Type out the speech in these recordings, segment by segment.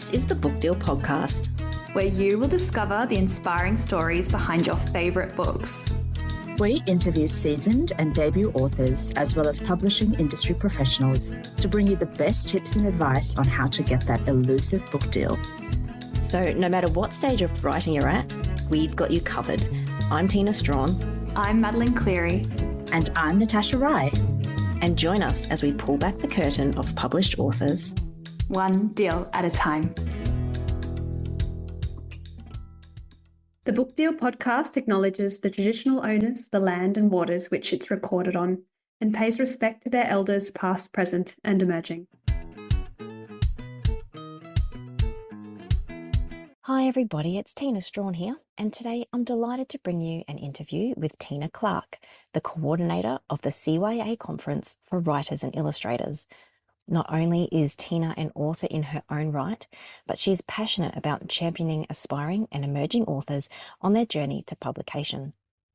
This is the Book Deal Podcast, where you will discover the inspiring stories behind your favourite books. We interview seasoned and debut authors, as well as publishing industry professionals, to bring you the best tips and advice on how to get that elusive book deal. So no matter what stage of writing you're at, we've got you covered. I'm Tina Strachan. I'm Madeline Cleary. And I'm Natasha Rye. And join us as we pull back the curtain of published authors, one deal at a time. The Book Deal Podcast acknowledges the traditional owners of the land and waters which it's recorded on, and pays respect to their elders past, present, and emerging. Hi everybody, it's Tina Strachan here, and today I'm delighted to bring you an interview with Tina Clark, the coordinator of the CYA Conference for Writers and Illustrators. Not only is Tina an author in her own right, but she's passionate about championing aspiring and emerging authors on their journey to publication.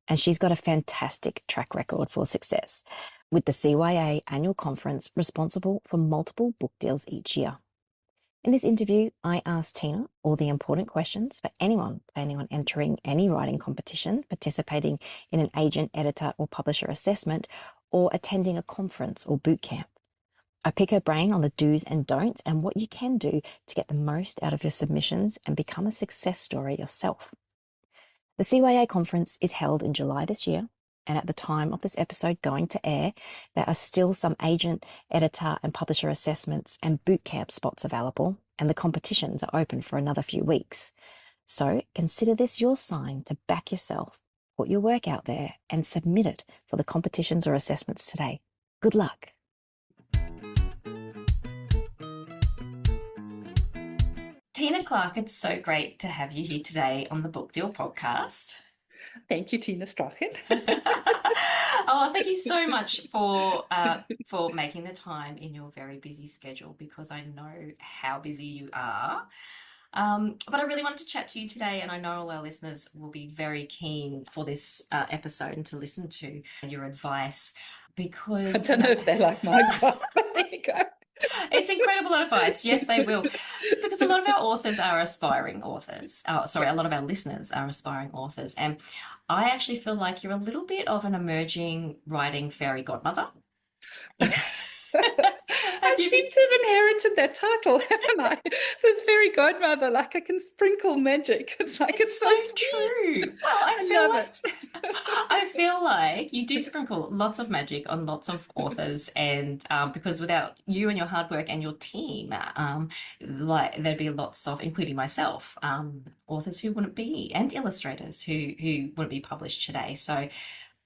And she's got a fantastic track record for success, with the CYA annual conference responsible for multiple book deals each year. In this interview, I asked Tina all the important questions for anyone planning on entering any writing competition, participating in an agent, editor, or publisher assessment, or attending a conference or bootcamp. I pick her brain on the do's and don'ts and what you can do to get the most out of your submissions and become a success story yourself. The CYA conference is held in July this year, and at the time of this episode going to air, there are still some agent, editor, and publisher assessments and bootcamp spots available, and the competitions are open for another few weeks. So consider this your sign to back yourself, put your work out there, and submit it for the competitions or assessments today. Good luck. Tina Clark, it's so great to have you here today on the Book Deal Podcast. Thank you, Tina Strachan. Oh, thank you so much for making the time in your very busy schedule, because I know how busy you are. But I really wanted to chat to you today, and I know all our listeners will be very keen for this episode and to listen to your advice, because I don't know if they like my advice, but there you go. It's incredible advice. Yes, they will. It's because a lot of our authors are aspiring authors. A lot of our listeners are aspiring authors. And I actually feel like you're a little bit of an emerging writing fairy godmother. I seem to have inherited that title, haven't I? This fairy godmother, like I can sprinkle magic. It's so true. Well, I feel like you do sprinkle lots of magic on lots of authors, and because without you and your hard work and your team, there'd be lots of, including myself, authors who wouldn't be, and illustrators who wouldn't be published today. So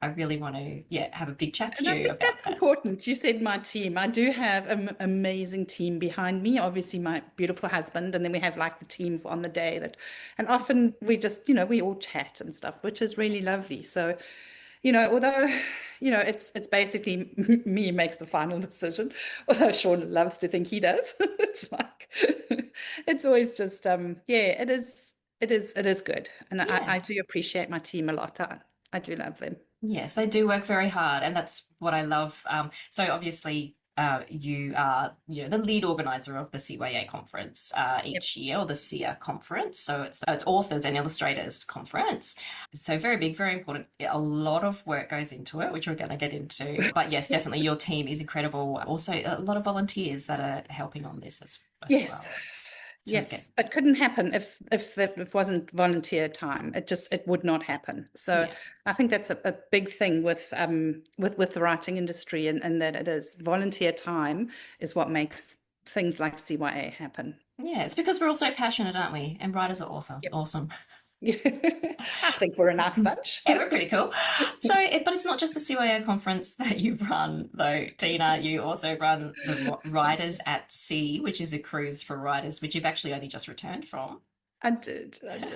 I really want to, have a big chat to you about that's that. Important. You said my team. I do have an amazing team behind me. Obviously, my beautiful husband, and then we have like the team on the day and often we just, we all chat and stuff, which is really lovely. So, although, it's basically me makes the final decision, although Sean loves to think he does. It's like, it's always just, it is good. And I do appreciate my team a lot. I do love them. Yes, they do work very hard, and that's what I love. So obviously, you are the lead organizer of the CYA conference each year, or the CYA conference. So it's authors and illustrators conference. So very big, very important. A lot of work goes into it, which we're going to get into. But yes, definitely your team is incredible. Also, a lot of volunteers that are helping on this as well. Yes, it couldn't happen if it wasn't volunteer time. It would not happen. So I think that's a big thing with the writing industry, and that it is volunteer time is what makes things like CYA happen. Yeah, it's because we're all so passionate, aren't we? And writers are awesome. I think we're a nice bunch. Yeah, we're pretty cool. But it's not just the CYA conference that you run, though, Tina. You also run the Writers at Sea, which is a cruise for writers, which you've actually only just returned from. I did, and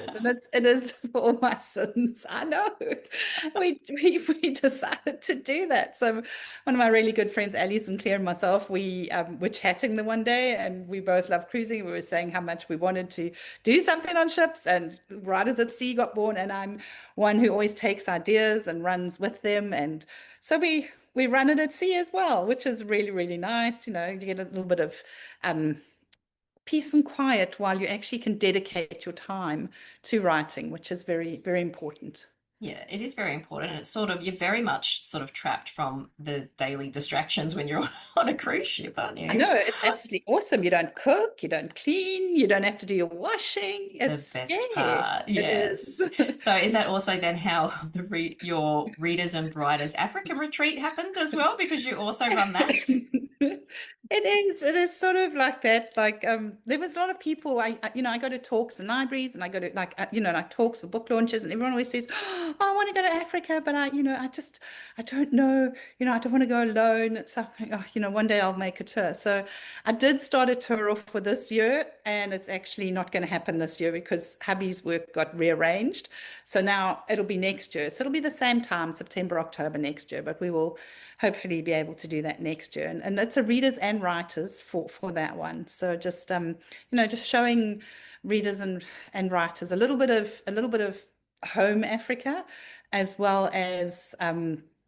it is for all my sins. I know. We decided to do that. So one of my really good friends, Alice and Claire, and myself, we were chatting the one day, and we both love cruising. We were saying how much we wanted to do something on ships, and Writers at Sea got born. And I'm one who always takes ideas and runs with them, and so we run it at sea as well, which is really, really nice. You get a little bit of peace and quiet while you actually can dedicate your time to writing, which is very, very important. Yeah, it is very important. And it's sort of, you're very much sort of trapped from the daily distractions when you're on a cruise ship, aren't you? I know, it's absolutely awesome. You don't cook, you don't clean, you don't have to do your washing. It's The best part, yes. So is that also then how your Readers and Writers Africa retreat happened as well? Because you also run that? It is sort of like that. Like there was a lot of people. I go to talks and libraries, and I go to like talks for book launches, and everyone always says, "Oh, I want to go to Africa, but I don't know. I don't want to go alone." So one day I'll make a tour. So I did start a tour off for this year, and it's actually not going to happen this year because hubby's work got rearranged. So now it'll be next year. So it'll be the same time, September, October next year, but we will hopefully be able to do that next year. And it's a readers and writers for that one. So just just showing readers and writers a little bit of home Africa, as well as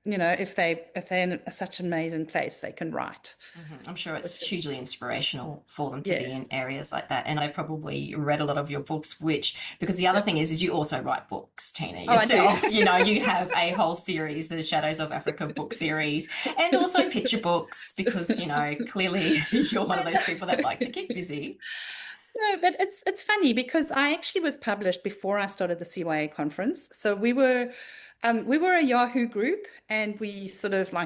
if they're in such an amazing place, they can write. I'm sure it's hugely inspirational for them to be in areas like that. And I've probably read a lot of your books, because the other thing is you also write books, Tina, yourself. You have a whole series, the Shadows of Africa book series, and also picture books, because, clearly you're one of those people that like to keep busy. No, but it's funny because I actually was published before I started the CYA conference. So we were a Yahoo group, and we sort of we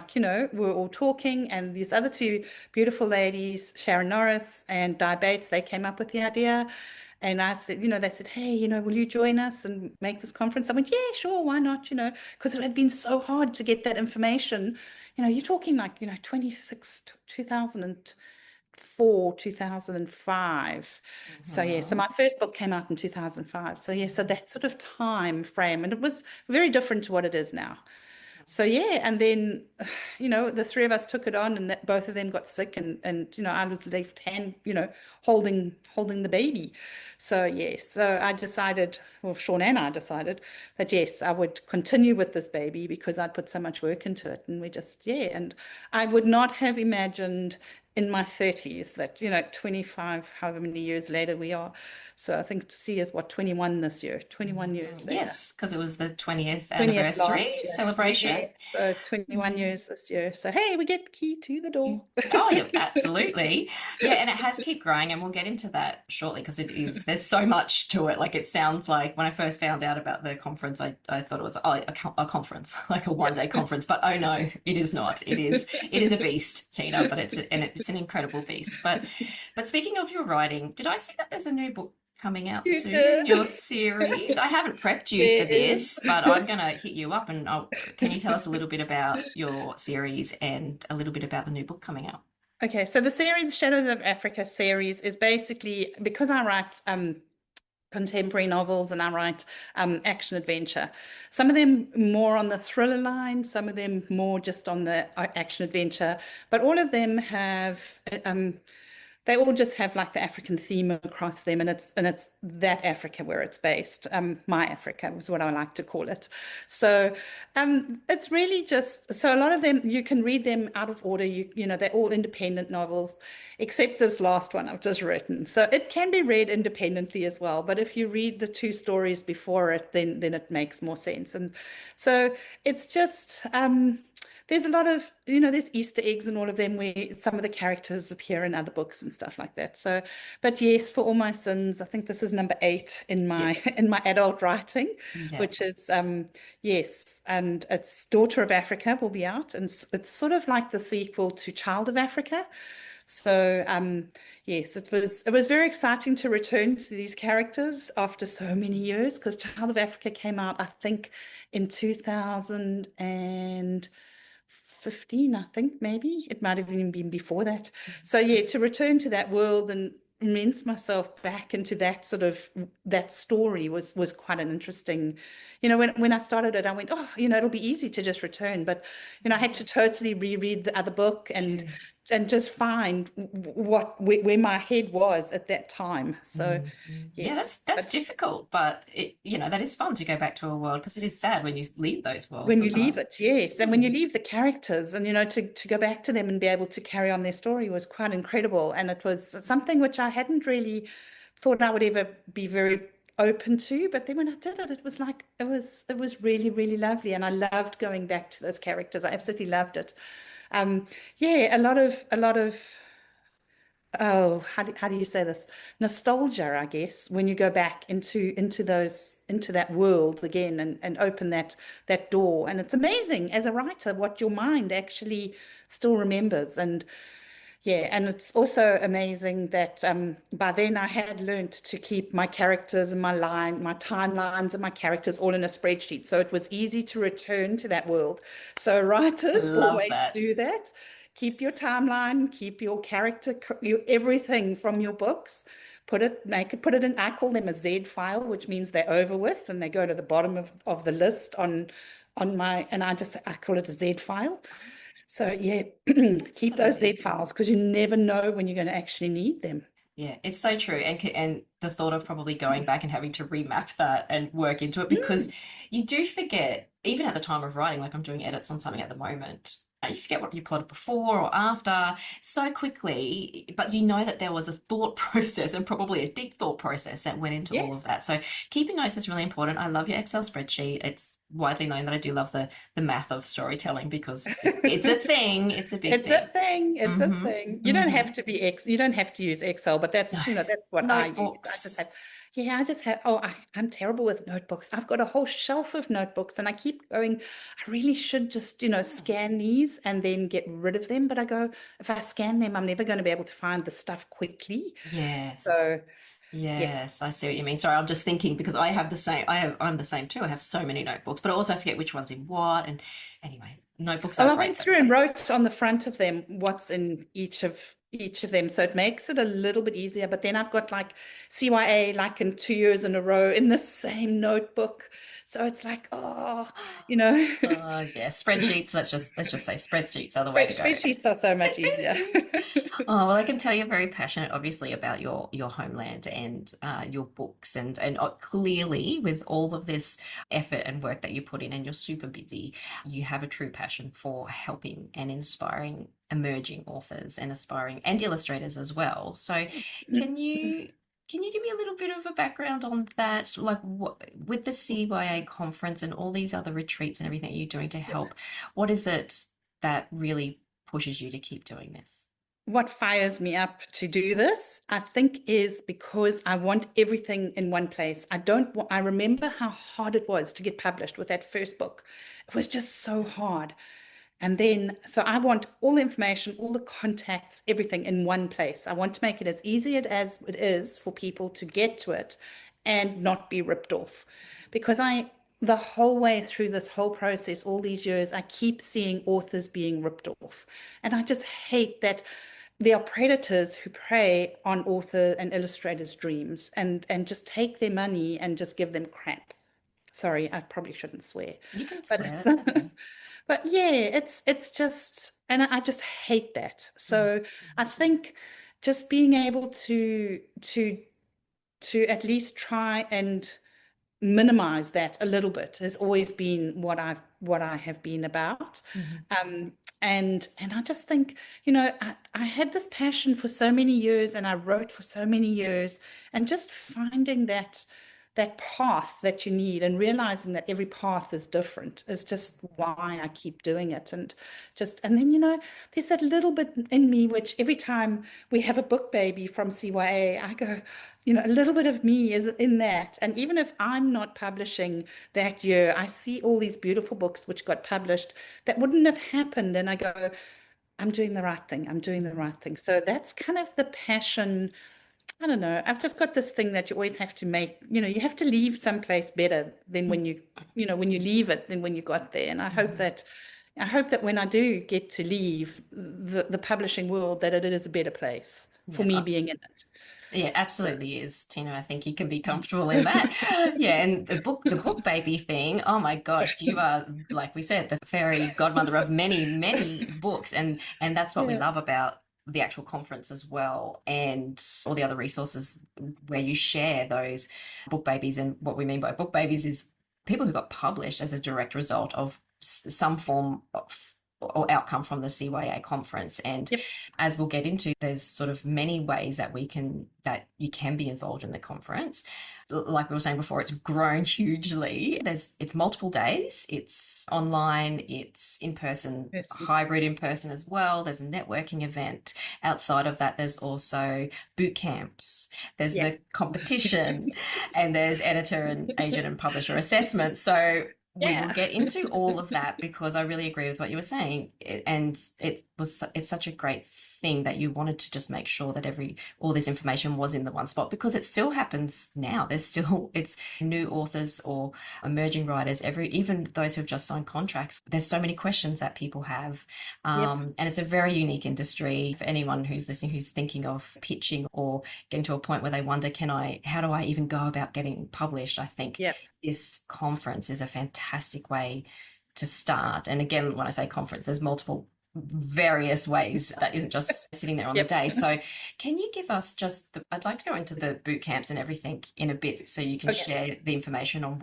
were all talking, and these other two beautiful ladies, Sharon Norris and Di Bates, they came up with the idea. And I said, they said, "Hey, will you join us and make this conference?" I went, "Yeah, sure, why not?" Because it had been so hard to get that information. You're talking 2004, 2005. So so my first book came out in 2005. So so that sort of time frame, and it was very different to what it is now. So and then the three of us took it on, and both of them got sick, and I was left holding the baby. So so I decided, well, Sean and I decided that yes, I would continue with this baby because I'd put so much work into it, and we just and I would not have imagined in my 30s that 25, however many years later we are. So I think to see is 21 this year, 21 years later. Yes, because it was the 20th anniversary celebration. Yeah, so 21 years this year. So hey, we get the key to the door. Oh yeah, absolutely. Yeah, and it has kept growing, and we'll get into that shortly, because there's so much to it. Like, it sounds like, when I first found out about the conference, I thought it was a conference, like a one-day conference, but oh no, it is not. It is a beast, Tina, but it's an incredible beast. But speaking of your writing, did I see that there's a new book coming out soon in your series? I haven't prepped you for this, but I'm going to hit you up, and can you tell us a little bit about your series and a little bit about the new book coming out? Okay, so the series, Shadows of Africa series, is basically, because I write contemporary novels and I write action adventure. Some of them more on the thriller line, some of them more just on the action adventure, but all of them have they all just have like the African theme across them, and it's that Africa where it's based. My Africa was what I like to call it. So it's really just, so a lot of them you can read them out of order. They're all independent novels, except this last one I've just written. So it can be read independently as well, but if you read the two stories before it, then it makes more sense. And so it's just there's a lot of, there's Easter eggs in all of them where some of the characters appear in other books and stuff like that. So, but yes, For All My Sins, I think this is number 8 in my adult writing, which is, yes, and it's Daughter of Africa will be out, and it's sort of like the sequel to Child of Africa. So yes, it was very exciting to return to these characters after so many years, because Child of Africa came out, I think, in 2015, I think, maybe. It might have even been before that. So yeah, to return to that world and immerse myself back into that that story was quite an interesting, when I started it, I went, oh, it'll be easy to just return, but I had to totally reread the other book and just find where my head was at that time. So Yeah, yes, that's difficult, but that is fun to go back to a world, because it is sad when you leave those worlds when you as leave well. it, yes, and when you leave the characters, and to go back to them and be able to carry on their story was quite incredible, and it was something which I hadn't really thought I would ever be very open to, but then when I did it, it was like it was really, really lovely, and I loved going back to those characters. I absolutely loved it. Yeah, a lot of oh, how do you say this? Nostalgia, I guess, when you go back into that world again, and open that door. And it's amazing as a writer what your mind actually still remembers. And yeah, and it's also amazing that by then I had learned to keep my characters and my timelines and my characters all in a spreadsheet. So it was easy to return to that world. So writers Love always that. do that. Keep your timeline, keep your character, everything from your books. Put it in, I call them a Z file, which means they're over with and they go to the bottom of the list on my, and I call it a Z file. So yeah, keep those Z files, because you never know when you're going to actually need them. Yeah, it's so true. And the thought of probably going back and having to remap that and work into it, because you do forget, even at the time of writing, like I'm doing edits on something at the moment, you forget what you plotted before or after so quickly, but you know that there was a thought process, and probably a deep thought process, that went into all of that. So keeping notes is really important. I love your Excel spreadsheet. It's widely known that I do love the math of storytelling, because it's a thing. It's a big thing. It's a thing. It's a thing. You don't have to you don't have to use Excel, but that's, that's what Notebooks. I just have, I'm terrible with notebooks. I've got a whole shelf of notebooks, and I keep going, I really should just, scan these and then get rid of them. But I go, if I scan them, I'm never going to be able to find the stuff quickly. Yes. So yes, I see what you mean. Sorry, I'm just thinking, because I'm the same too. I have so many notebooks, but I also forget which one's in what. And anyway, notebooks are I great. went through and wrote on the front of them what's in each of them, so it makes it a little bit easier. But then I've got like CYA like in 2 years in a row in the same notebook, so it's like Yeah, spreadsheets. Let's just say spreadsheets are the way to go. Spreadsheets are so much easier. Oh, well, I can tell you're very passionate, obviously, about your homeland and your books, and clearly, with all of this effort and work that you put in, and you're super busy, you have a true passion for helping and inspiring emerging authors and aspiring and illustrators as well. So can you give me a little bit of a background on that? Like, with the CYA conference and all these other retreats and everything that you're doing to help, what is it that really pushes you to keep doing this? What fires me up to do this, I think, is because I want everything in one place. I remember how hard it was to get published with that first book. It was just so hard. And then, so I want all the information, all the contacts, everything in one place. I want to make it as easy as it is for people to get to it and not be ripped off. Because the whole way through this whole process, all these years, I keep seeing authors being ripped off. And I just hate that there are predators who prey on author and illustrators' dreams and just take their money and just give them crap. Sorry, I probably shouldn't swear. You can swear. That's okay. But yeah, it's just, and I just hate that. So I think just being able to at least try and minimize that a little bit has always been what I have been about. And I just think, I had this passion for so many years, and I wrote for so many years, and just finding that path that you need, and realizing that every path is different, is just why I keep doing it. And then, there's that little bit in me, which every time we have a book baby from CYA, I go, a little bit of me is in that. And even if I'm not publishing that year, I see all these beautiful books which got published that wouldn't have happened. And I go, I'm doing the right thing. I'm doing the right thing. So that's kind of the passion. I don't know. I've just got this thing that you always have to make, you have to leave someplace better than when you leave it than when you got there. And I hope that when I do get to leave the publishing world, that it is a better place for me being in it. Yeah, absolutely is, Tina. I think you can be comfortable in that. Yeah, and the book baby thing. Oh my gosh, you are, like we said, the fairy godmother of many, many books, and that's what we Yeah. love about the actual conference as well, and all the other resources where you share those book babies. And what we mean by book babies is people who got published as a direct result of some form of or outcome from the CYA conference. And Yep. as we'll get into, there's sort of many ways that that you can be involved in the conference. Like we were saying before, it's grown hugely. It's multiple days, it's online, it's in person, Yes. hybrid in person as well. There's a networking event. Outside of that, there's also boot camps, there's Yes. the competition, and there's editor and agent and publisher assessment. So we will get into all of that because I really agree with what you were saying. And it's such a great thing that you wanted to just make sure that all this information was in the one spot, because it still happens now. It's new authors or emerging writers, even those who've just signed contracts. There's so many questions that people have. And it's a very unique industry for anyone who's listening, who's thinking of pitching or getting to a point where they wonder, how do I even go about getting published? I think this conference is a fantastic way to start. And again, when I say conference, there's multiple various ways. That isn't just sitting there on the day. So can you give us I'd like to go into the boot camps and everything in a bit, so you can share the information on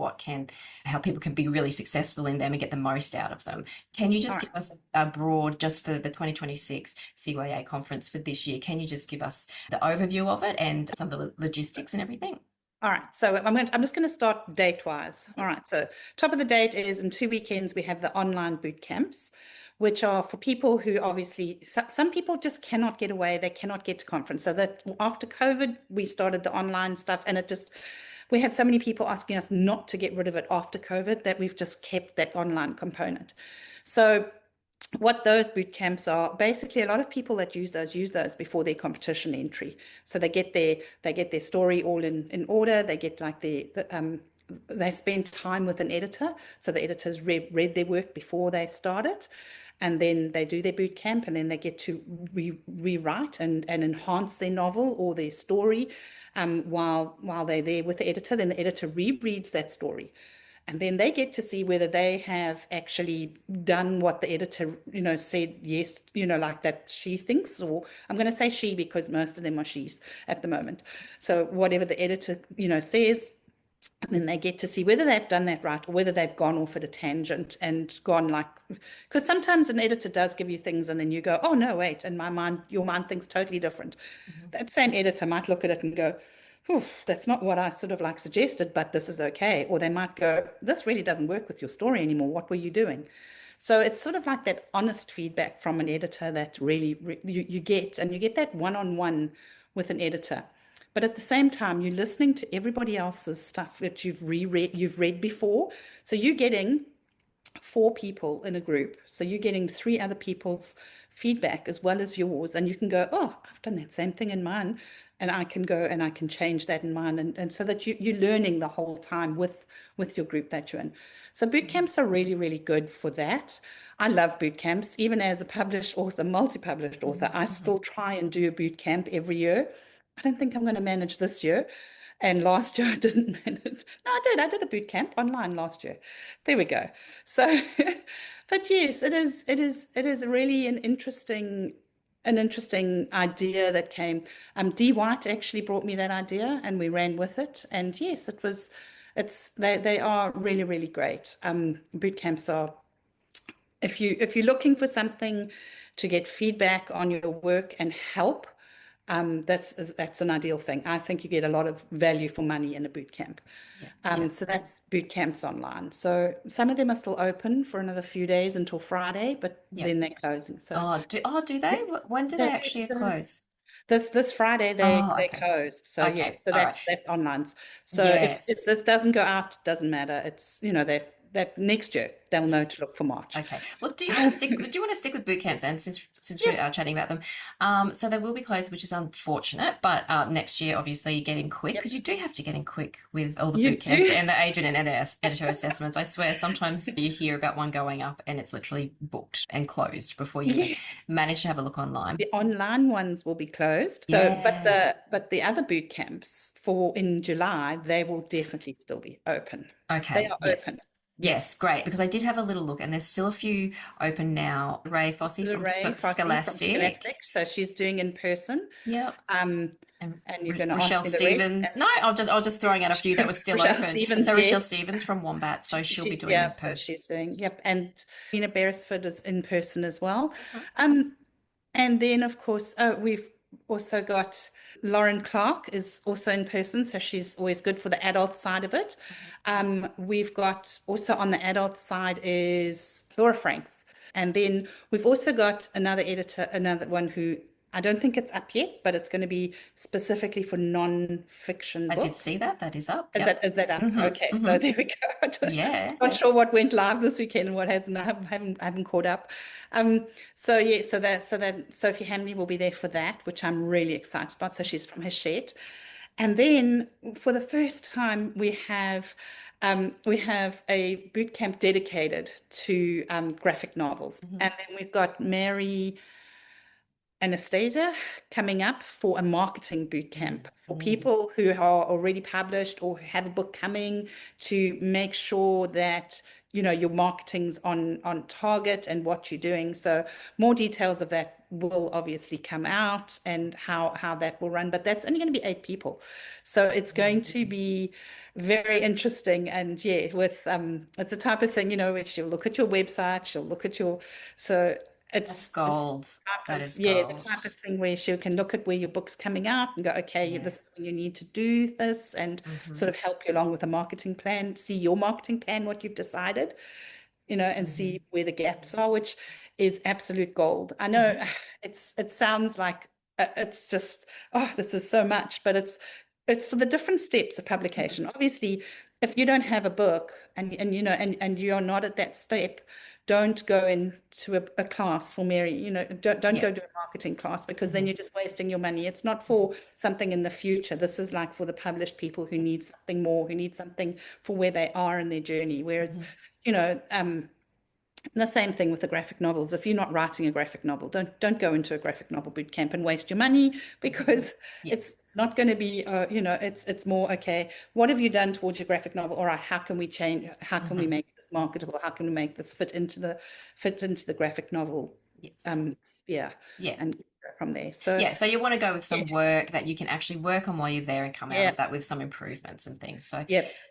how people can be really successful in them and get the most out of them. Can you just give us a broad, just for the 2026 CYA conference for this year, can you just give us the overview of it and some of the logistics and everything? All right, so I'm just going to start date-wise. All right, so top of the date is in 2 weekends, we have the online boot camps, which are for people who obviously, some people just cannot get away, they cannot get to conference. So that after COVID, we started the online stuff, and we had so many people asking us not to get rid of it after COVID that we've just kept that online component. So what those boot camps are, basically a lot of people that use those before their competition entry. So they get their story all in order. They get like they spend time with an editor. So the editors read their work before they start it. And then they do their boot camp, and then they get to rewrite and enhance their novel or their story while they're there with the editor. Then the editor rereads that story. And then they get to see whether they have actually done what the editor, said, yes, like that she thinks, or I'm going to say she because most of them are she's at the moment. So whatever the editor, says, and then they get to see whether they've done that right, or whether they've gone off at a tangent and gone because sometimes an editor does give you things and then you go, oh, no, wait, and your mind thinks totally different. Mm-hmm. That same editor might look at it and go, that's not what I sort of suggested, but this is okay. Or they might go, this really doesn't work with your story anymore. What were you doing? So it's sort of like that honest feedback from an editor that really you get, and you get that one-on-one with an editor. But at the same time, you're listening to everybody else's stuff that you've read before. So you're getting 4 people in a group. So you're getting 3 other people's feedback as well as yours. And you can go, oh, I've done that same thing in mine. And I can go and I can change that in mine. And so that you're learning the whole time with your group that you're in. So boot camps are really, really good for that. I love boot camps. Even as a published author, multi-published author, I still try and do a boot camp every year. I don't think I'm going to manage this year. And last year I didn't manage. No, I did. I did a boot camp online last year. There we go. So, but yes, it is really an interesting idea that came. D. White actually brought me that idea, and we ran with it. And yes, they are really, really great. Boot camps are, if you're looking for something to get feedback on your work and help, that's an ideal thing. I think you get a lot of value for money in a boot camp. So that's boot camps online. So some of them are still open for another few days until Friday, but then they're closing. So do they? When do they actually close? This Friday they close. So so that's online. So if this doesn't go out, it doesn't matter. It's that next year they'll know to look for March. Okay. Well, do you want to stick with boot camps? And since we are chatting about them, so they will be closed, which is unfortunate. But next year, obviously, get in quick, because you do have to get in quick with all the boot camps and the agent and editor assessments. I swear, sometimes you hear about one going up and it's literally booked and closed before you manage to have a look online. The online ones will be closed. So, but the other boot camps in July, they will definitely still be open. Okay. They are open. Yes, great, because I did have a little look and there's still a few open now. Ray Fossey from Scholastic. So she's doing in person. Yep. And you're going to Rochelle ask me the Stevens. No, I was just throwing out a few that were still open. Stevens, so Rochelle Stevens from Wombat, so she'll be doing in person. So she's doing, and Nina Beresford is in person as well. And then, of course, we've also got Lauren Clark is also in person, so she's always good for the adult side of it. We've got also on the adult side is Laura Franks. And then we've also got another editor, another one who I don't think it's up yet, but it's going to be specifically for non-fiction books. I did see that. That is up. Is that up? Okay, so there we go. Yeah. Not sure what went live this weekend and what hasn't. I haven't caught up. So Sophie Hamley will be there for that, which I'm really excited about. So she's from Hachette. And then for the first time, we have a boot camp dedicated to graphic novels. And then we've got Mary Anastasia coming up for a marketing boot camp for people who are already published or who have a book coming, to make sure that your marketing's on target and what you're doing. So more details of that will obviously come out and how that will run, but that's only going to be 8 people. So it's going to be very interesting. And with it's the type of thing, which she'll look at your website, she'll look at That's gold. That is gold. Yeah, the type of thing where she can look at where your book's coming out and go, okay, this is when you need to do this, and sort of help you along with a marketing plan, see your marketing plan, what you've decided, and see where the gaps are, which is absolute gold. I know it sounds like it's just, this is so much, but it's for the different steps of publication. Obviously, if you don't have a book and you're not at that step, don't go into a class for Mary, don't go do a marketing class, because then you're just wasting your money. It's not for something in the future. This is like for the published people who need something more, who need something for where they are in their journey. Whereas, the same thing with the graphic novels. If you're not writing a graphic novel, don't go into a graphic novel boot camp and waste your money, because it's not going to be, it's more, okay, what have you done towards your graphic novel? All right, how can we change? How can we make this marketable? How can we make this fit into the graphic novel? And from there. So you want to go with some work that you can actually work on while you're there and come out of that with some improvements and things. So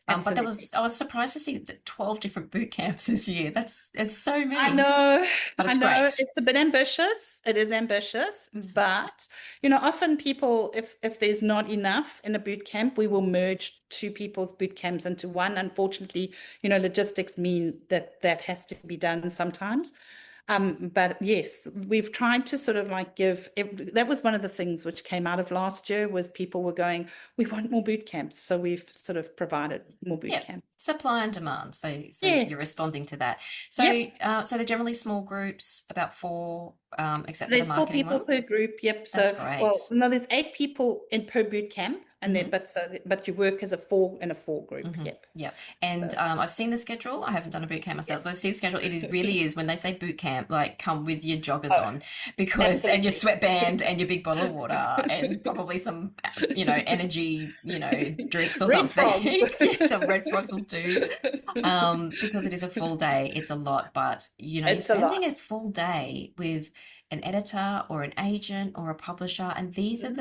but I was surprised to see 12 different boot camps this year. It's so many. I know. But it's great. It's a bit ambitious. It is ambitious, but often people, if there's not enough in a boot camp, we will merge 2 people's boot camps into one. Unfortunately, logistics mean that has to be done sometimes. But yes, we've tried to sort of like that was one of the things which came out of last year, was people were going, we want more boot camps. So we've sort of provided more boot camps. Supply and demand. So you're responding to that. So so they're generally small groups, about 4, except for the marketing one. There's 4 people per group. Yep. That's great. There's 8 people per boot camp. And then, but you work as a 4 in a 4 group. Yep. And I've seen the schedule. I haven't done a boot camp myself, but I see the schedule. It really is, when they say boot camp, like, come with your joggers on, because and your sweatband and your big bottle of water and probably some, energy, drinks or something. Some Red Frogs will do. Because it is a full day. It's a lot, but you're spending a full day with an editor or an agent or a publisher, and these are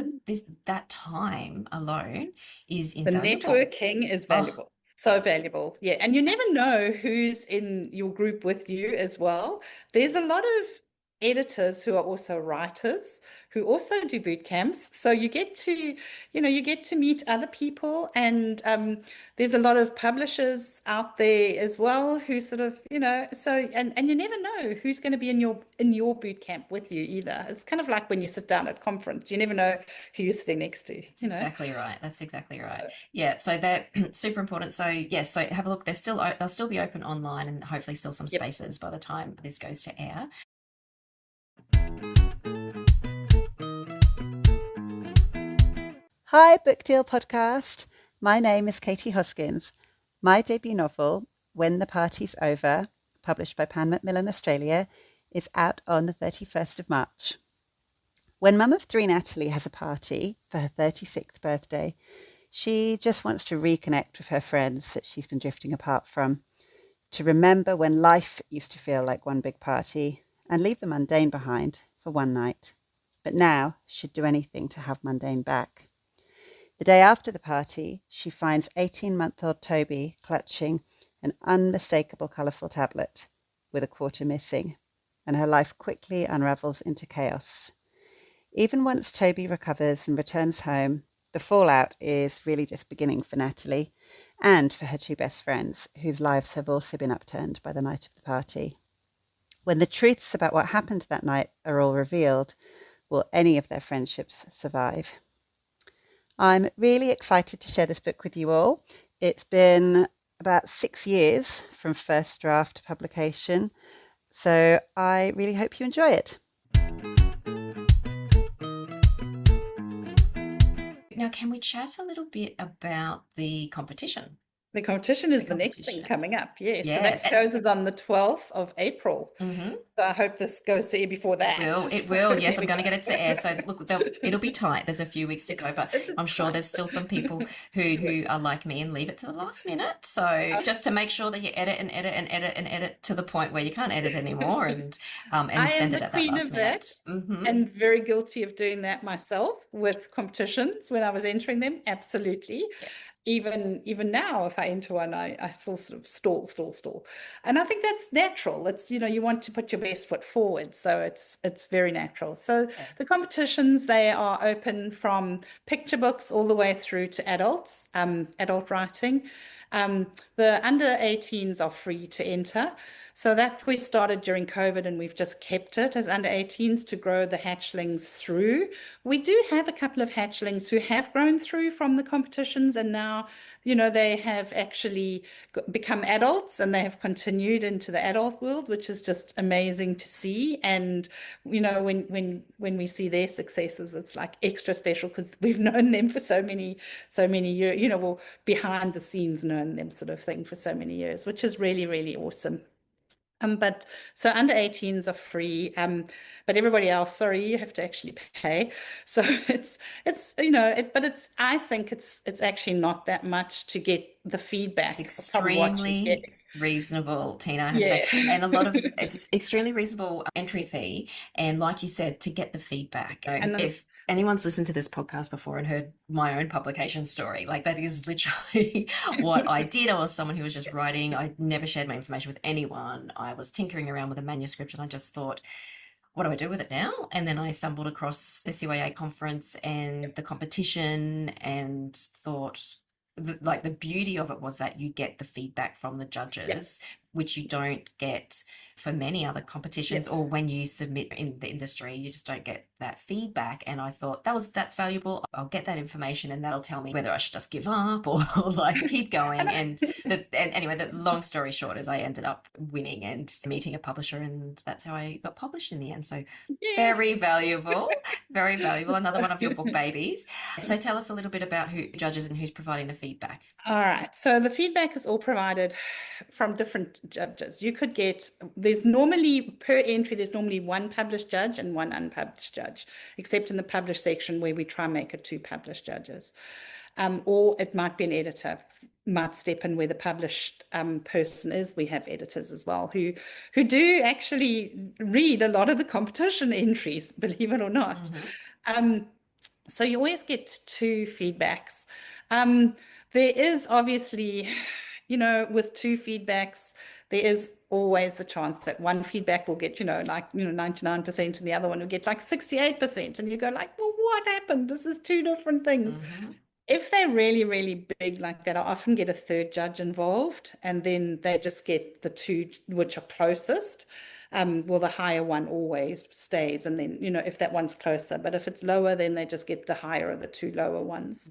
that time alone is invaluable. The networking is valuable. So valuable. Yeah. And you never know who's in your group with you as well. There's a lot of editors who are also writers who also do boot camps. So you get to, meet other people, and there's a lot of publishers out there as well who sort of, so and you never know who's going to be in your boot camp with you either. It's kind of like when you sit down at conference, you never know who you're sitting next to. That's exactly right. That's exactly right. Yeah, so they're super important. So yes, so have a look. They'll still be open online, and hopefully still some spaces by the time this goes to air. Hi, Book Deal Podcast. My name is Katie Hoskins. My debut novel, When the Party's Over, published by Pan Macmillan Australia, is out on the 31st of March. When Mum of Three Natalie has a party for her 36th birthday, she just wants to reconnect with her friends that she's been drifting apart from, to remember when life used to feel like one big party and leave the mundane behind for one night. But now she'd do anything to have mundane back. The day after the party, she finds 18-month-old Toby clutching an unmistakable colourful tablet with a quarter missing, and her life quickly unravels into chaos. Even once Toby recovers and returns home, the fallout is really just beginning for Natalie and for her two best friends, whose lives have also been upturned by the night of the party. When the truths about what happened that night are all revealed, will any of their friendships survive? I'm really excited to share this book with you all. It's been about 6 years from first draft to publication, so I really hope you enjoy it. Now, can we chat a little bit about the competition? The competition is the next thing coming up. Yes. Yes. So that goes on the 12th of April. Mm-hmm. So I hope this goes to air before that. It will. Yes, I'm going to get it to air. So look, it'll be tight. There's a few weeks to go, but I'm sure there's still some people who are like me and leave it to the last minute. So just to make sure that you edit and edit and edit and edit to the point where you can't edit anymore, and send it at that last minute. Mm-hmm. And very guilty of doing that myself with competitions when I was entering them. Absolutely. Yeah. Even now, if I enter one, I still sort of stall. And I think that's natural. It's, you want to put your best foot forward. So it's very natural. So the competitions, they are open from picture books all the way through to adults, adult writing. The under 18s are free to enter. So that we started during COVID, and we've just kept it as under 18s to grow the hatchlings through. We do have a couple of hatchlings who have grown through from the competitions, and now, they have actually become adults, and they have continued into the adult world, which is just amazing to see. And, when we see their successes, it's like extra special because we've known them for so many years, well, behind the scenes known them sort of thing for so many years, which is really, really awesome. But so under 18s are free, but everybody else, sorry, you have to actually pay. So I think it's actually not that much to get the feedback. It's extremely reasonable, Tina, I have to say. And it's extremely reasonable entry fee. And like you said, to get the feedback. If anyone's listened to this podcast before and heard my own publication story, like that is literally what I did. I was someone who was just writing. I never shared my information with anyone. I was tinkering around with a manuscript, and I just thought, what do I do with it now? And then I stumbled across the CYA conference and the competition, and thought, the beauty of it was that you get the feedback from the judges, which you don't get for many other competitions, or when you submit in the industry, you just don't get that feedback. And I thought that's valuable. I'll get that information, and that'll tell me whether I should just give up or like keep going. And anyway, the long story short is I ended up winning and meeting a publisher, and that's how I got published in the end. So very valuable, very valuable. Another one of your book babies. So tell us a little bit about who judges and who's providing the feedback. All right. So the feedback is all provided from different judges. You could get, there's normally one published judge and one unpublished judge, except in the published section where we try and make it 2 published judges. Or it might be an editor, might step in where the published person is. We have editors as well who do actually read a lot of the competition entries, believe it or not. Mm-hmm. So you always get 2 feedbacks. There is obviously, with 2 feedbacks, there is always the chance that one feedback will get, 99%, and the other one will get like 68. And you go like, well, what happened? This is two different things. If they're really, really big like that, I often get a third judge involved, and then they just get the two which are closest. Well, the higher one always stays, and then, if that one's closer, but if it's lower, then they just get the higher of the two lower ones.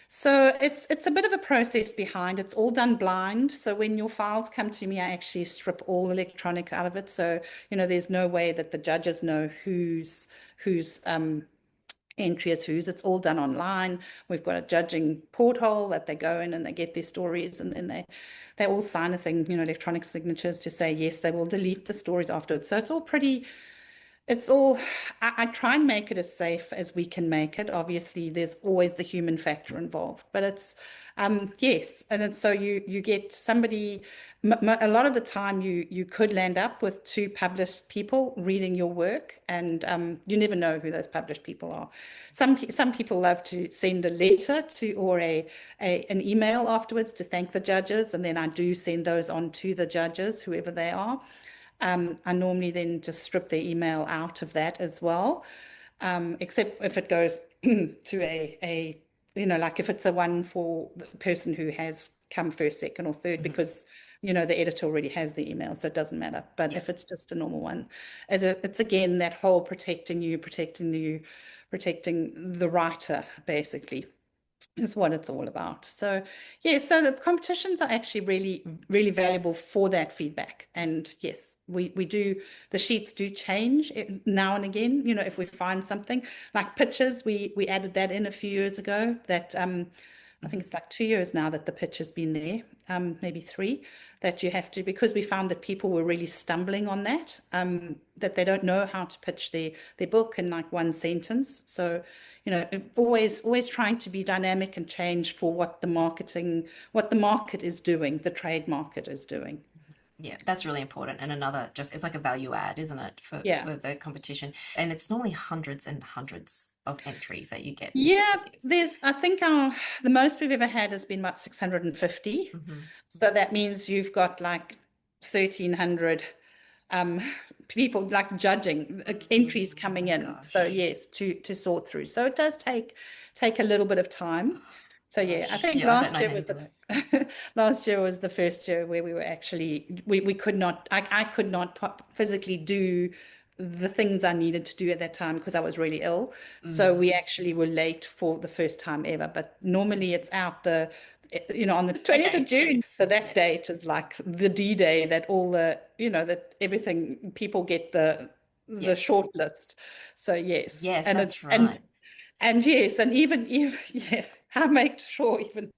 So it's a bit of a process behind. It's all done blind. So when your files come to me, I actually strip all electronic out of it. So, there's no way that the judges know whose entry is whose. It's all done online. We've got a judging porthole that they go in and they get their stories, and then they all sign a thing, electronic signatures to say yes, they will delete the stories afterwards. So I try and make it as safe as we can make it. Obviously, there's always the human factor involved, but it's, yes. And it's, so you get somebody, a lot of the time you could land up with two published people reading your work, and you never know who those published people are. Some people love to send a letter or an email afterwards to thank the judges, and then I do send those on to the judges, whoever they are. I normally then just strip the email out of that as well, except if it goes to a like if it's a one for the person who has come first, second, or third, because the editor already has the email, so it doesn't matter. But if it's just a normal one, it's again that whole protecting the writer, basically, is what it's all about. So so the competitions are actually really, really valuable for that feedback. And yes, we do, the sheets do change now and again, if we find something like pictures, we added that in a few years ago, that I think it's like 2 years now that the pitch has been there, maybe 3, that you have to, because we found that people were really stumbling on that, that they don't know how to pitch their book in like one sentence. So, always trying to be dynamic and change for what the market is doing, the trade market is doing. Yeah, that's really important. And it's like a value add, isn't it, for the competition? And it's normally hundreds and hundreds of entries that you get. Yeah, I think the most we've ever had has been about 650. So that means you've got like 1,300 people like judging entries coming in. Gosh. So yes, to sort through. So it does take a little bit of time. So I think last year was the first year where we were actually we could not, I could not physically do the things I needed to do at that time because I was really ill. So we actually were late for the first time ever. But normally it's out on the 20th of June. So that date is like the D-Day, that all the, that everything, people get the shortlist. So yes. Yes, and that's right. And yes, and even I make sure even,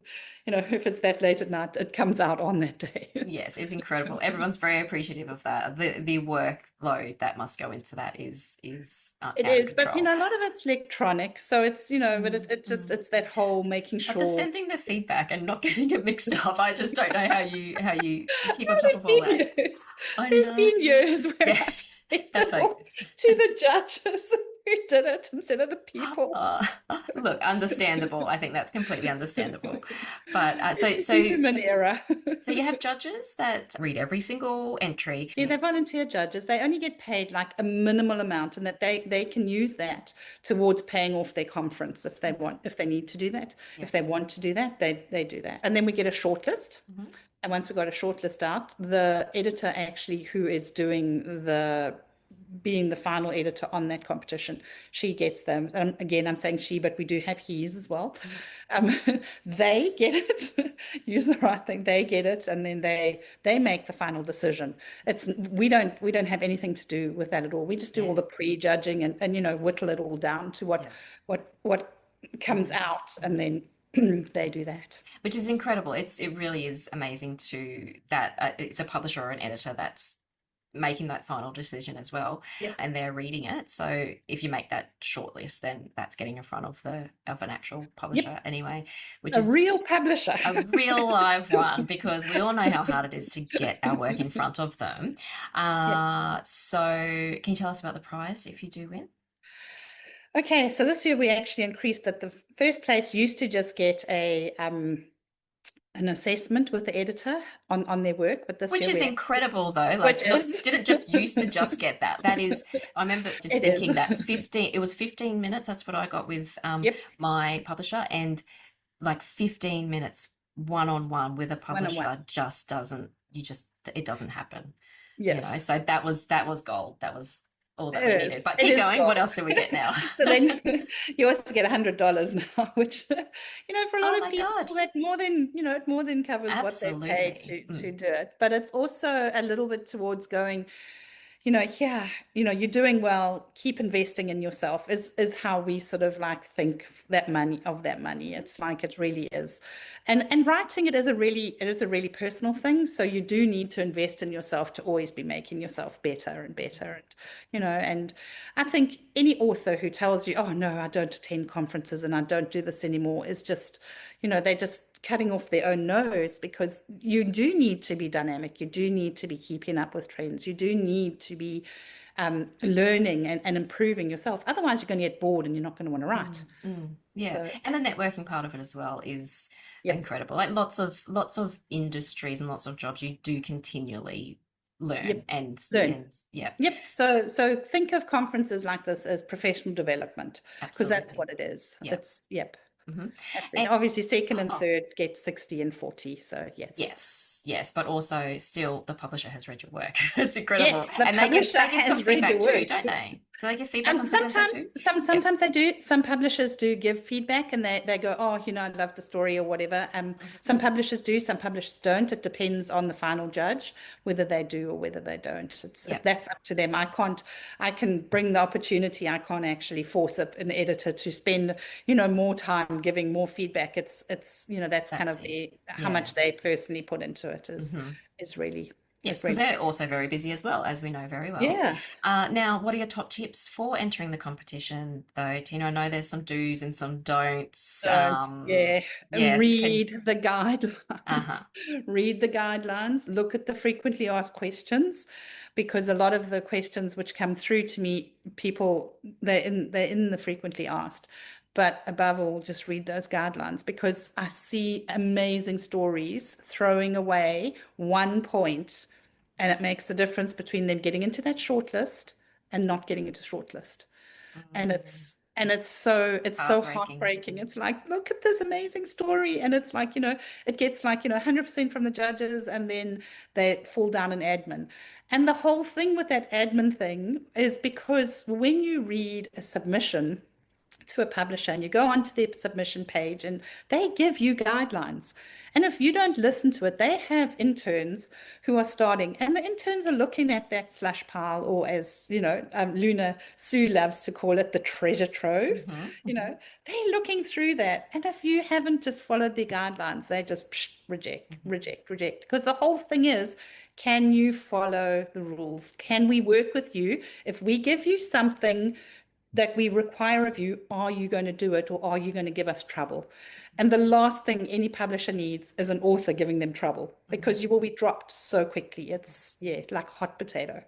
if it's that late at night, it comes out on that day. Yes, it's incredible. Everyone's very appreciative of that. The workload that must go into that is it is, but a lot of it's electronic, so it's but it's that whole making sure. But the sending the feedback and not getting it mixed up, I just don't know how you keep on top of all that. There've been years where that's okay. To the judges who did it instead of the people. Look, understandable. I think that's completely understandable. But so human error. So you have judges that read every single entry. See, they're volunteer judges. They only get paid like a minimal amount, and that they can use that towards paying off their conference if they need to do that. Yeah. If they want to do that, they do that. And then we get a shortlist. And once we got a shortlist out, the editor actually who is being the final editor on that competition, she gets them. Again, I'm saying she, but we do have he's as well. They get it, use the right thing, they get it, and then they make the final decision. We don't have anything to do with that at all. We just do all the pre-judging and whittle it all down to what comes out, and then they do that, which is incredible. It really is amazing that it's a publisher or an editor that's making that final decision as well, and they're reading it. So if you make that shortlist, then that's getting in front of an actual publisher anyway, which is a real publisher, a real live one, because we all know how hard it is to get our work in front of them. So can you tell us about the prize if you do win? Okay, so this year we actually increased that. The first place used to just get a an assessment with the editor on their work, but this Which year is we incredible though. Like, which is didn't just used to just get that. That is, I remember just it is. thinking that it was 15 minutes. That's what I got with Yep, my publisher, and like 15 minutes one-on-one with a one-on-one. publisher just doesn't, it doesn't happen, Yeah. So that was gold. That was all that we It needed. is. But It keep is going. gold. What else do we get now? So then you also get $100 now, which, for a lot Oh of my people, God. that more than covers what they pay Absolutely. to do it. But it's also a little bit towards going, you're doing well, keep investing in yourself is how we sort of like think that money. It's like, it really is. And writing it is a really personal thing. So you do need to invest in yourself to always be making yourself better and better. And I think any author who tells you, oh no, I don't attend conferences and I don't do this anymore, is just, they're just cutting off their own nose, because you do need to be dynamic. You do need to be keeping up with trends. You do need to be learning and improving yourself. Otherwise, you're going to get bored and you're not going to want to write. Yeah. So, And the networking part of it as well is Yep. incredible. Like lots of industries and lots of jobs, you do continually learn Yep. and yeah, Yep. So think of conferences like this as professional development, because that's absolutely. what it is. Yep. Yep. Mhm. Absolutely. And Obviously, second and oh, third get 60 and 40. So yes, but also still the publisher has read your work. It's incredible. Yes, the And they give publisher some has read feedback your too, work. don't they? Do they give feedback on something like that too? Sometimes they do. Some publishers do give feedback, and they go, oh, I love the story or whatever. Some publishers do, some publishers don't. It depends on the final judge whether they do or whether they don't. That's up to them. I can bring the opportunity. I can't actually force an editor to spend more time giving more feedback. It's that's kind of how much they personally put into it is really. Yes, because they're also very busy as well, as we know very well. Yeah. Now, what are your top tips for entering the competition, though, Tina? I know there's some do's and some don'ts. Read the guidelines. Read the guidelines. Look at the frequently asked questions, because a lot of the questions which come through to me, they're in the frequently asked. But above all, just read those guidelines, because I see amazing stories throwing away 1 point, and it makes the difference between them getting into that shortlist and not getting into shortlist. And it's so heartbreaking. It's like, look at this amazing story, and it's like, it gets like 100% from the judges, and then they fall down in admin. And the whole thing with that admin thing is because when you read a submission to a publisher and you go onto their submission page and they give you guidelines, and if you don't listen to it, they have interns who are starting, and the interns are looking at that slush pile, or as Luna Sue loves to call it, the treasure trove. They're looking through that, and if you haven't just followed their guidelines, they just reject, because the whole thing is, can you follow the rules? Can we work with you? If we give you something that we require of you, are you going to do it, or are you going to give us trouble? And the last thing any publisher needs is an author giving them trouble, because you will be dropped so quickly. It's like hot potato.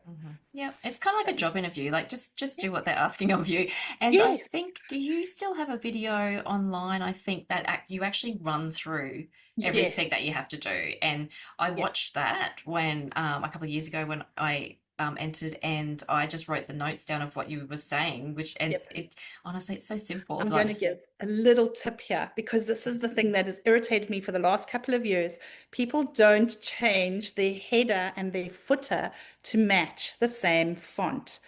Yeah, it's kind of like a job interview. Like just do what they're asking of you. And I think, do you still have a video online? I think that you actually run through everything that you have to do. And I watched that when a couple of years ago when I entered, and I just wrote the notes down of what you were saying, it honestly, it's so simple. I'm going to give a little tip here, because this is the thing that has irritated me for the last couple of years. People don't change their header and their footer to match the same font.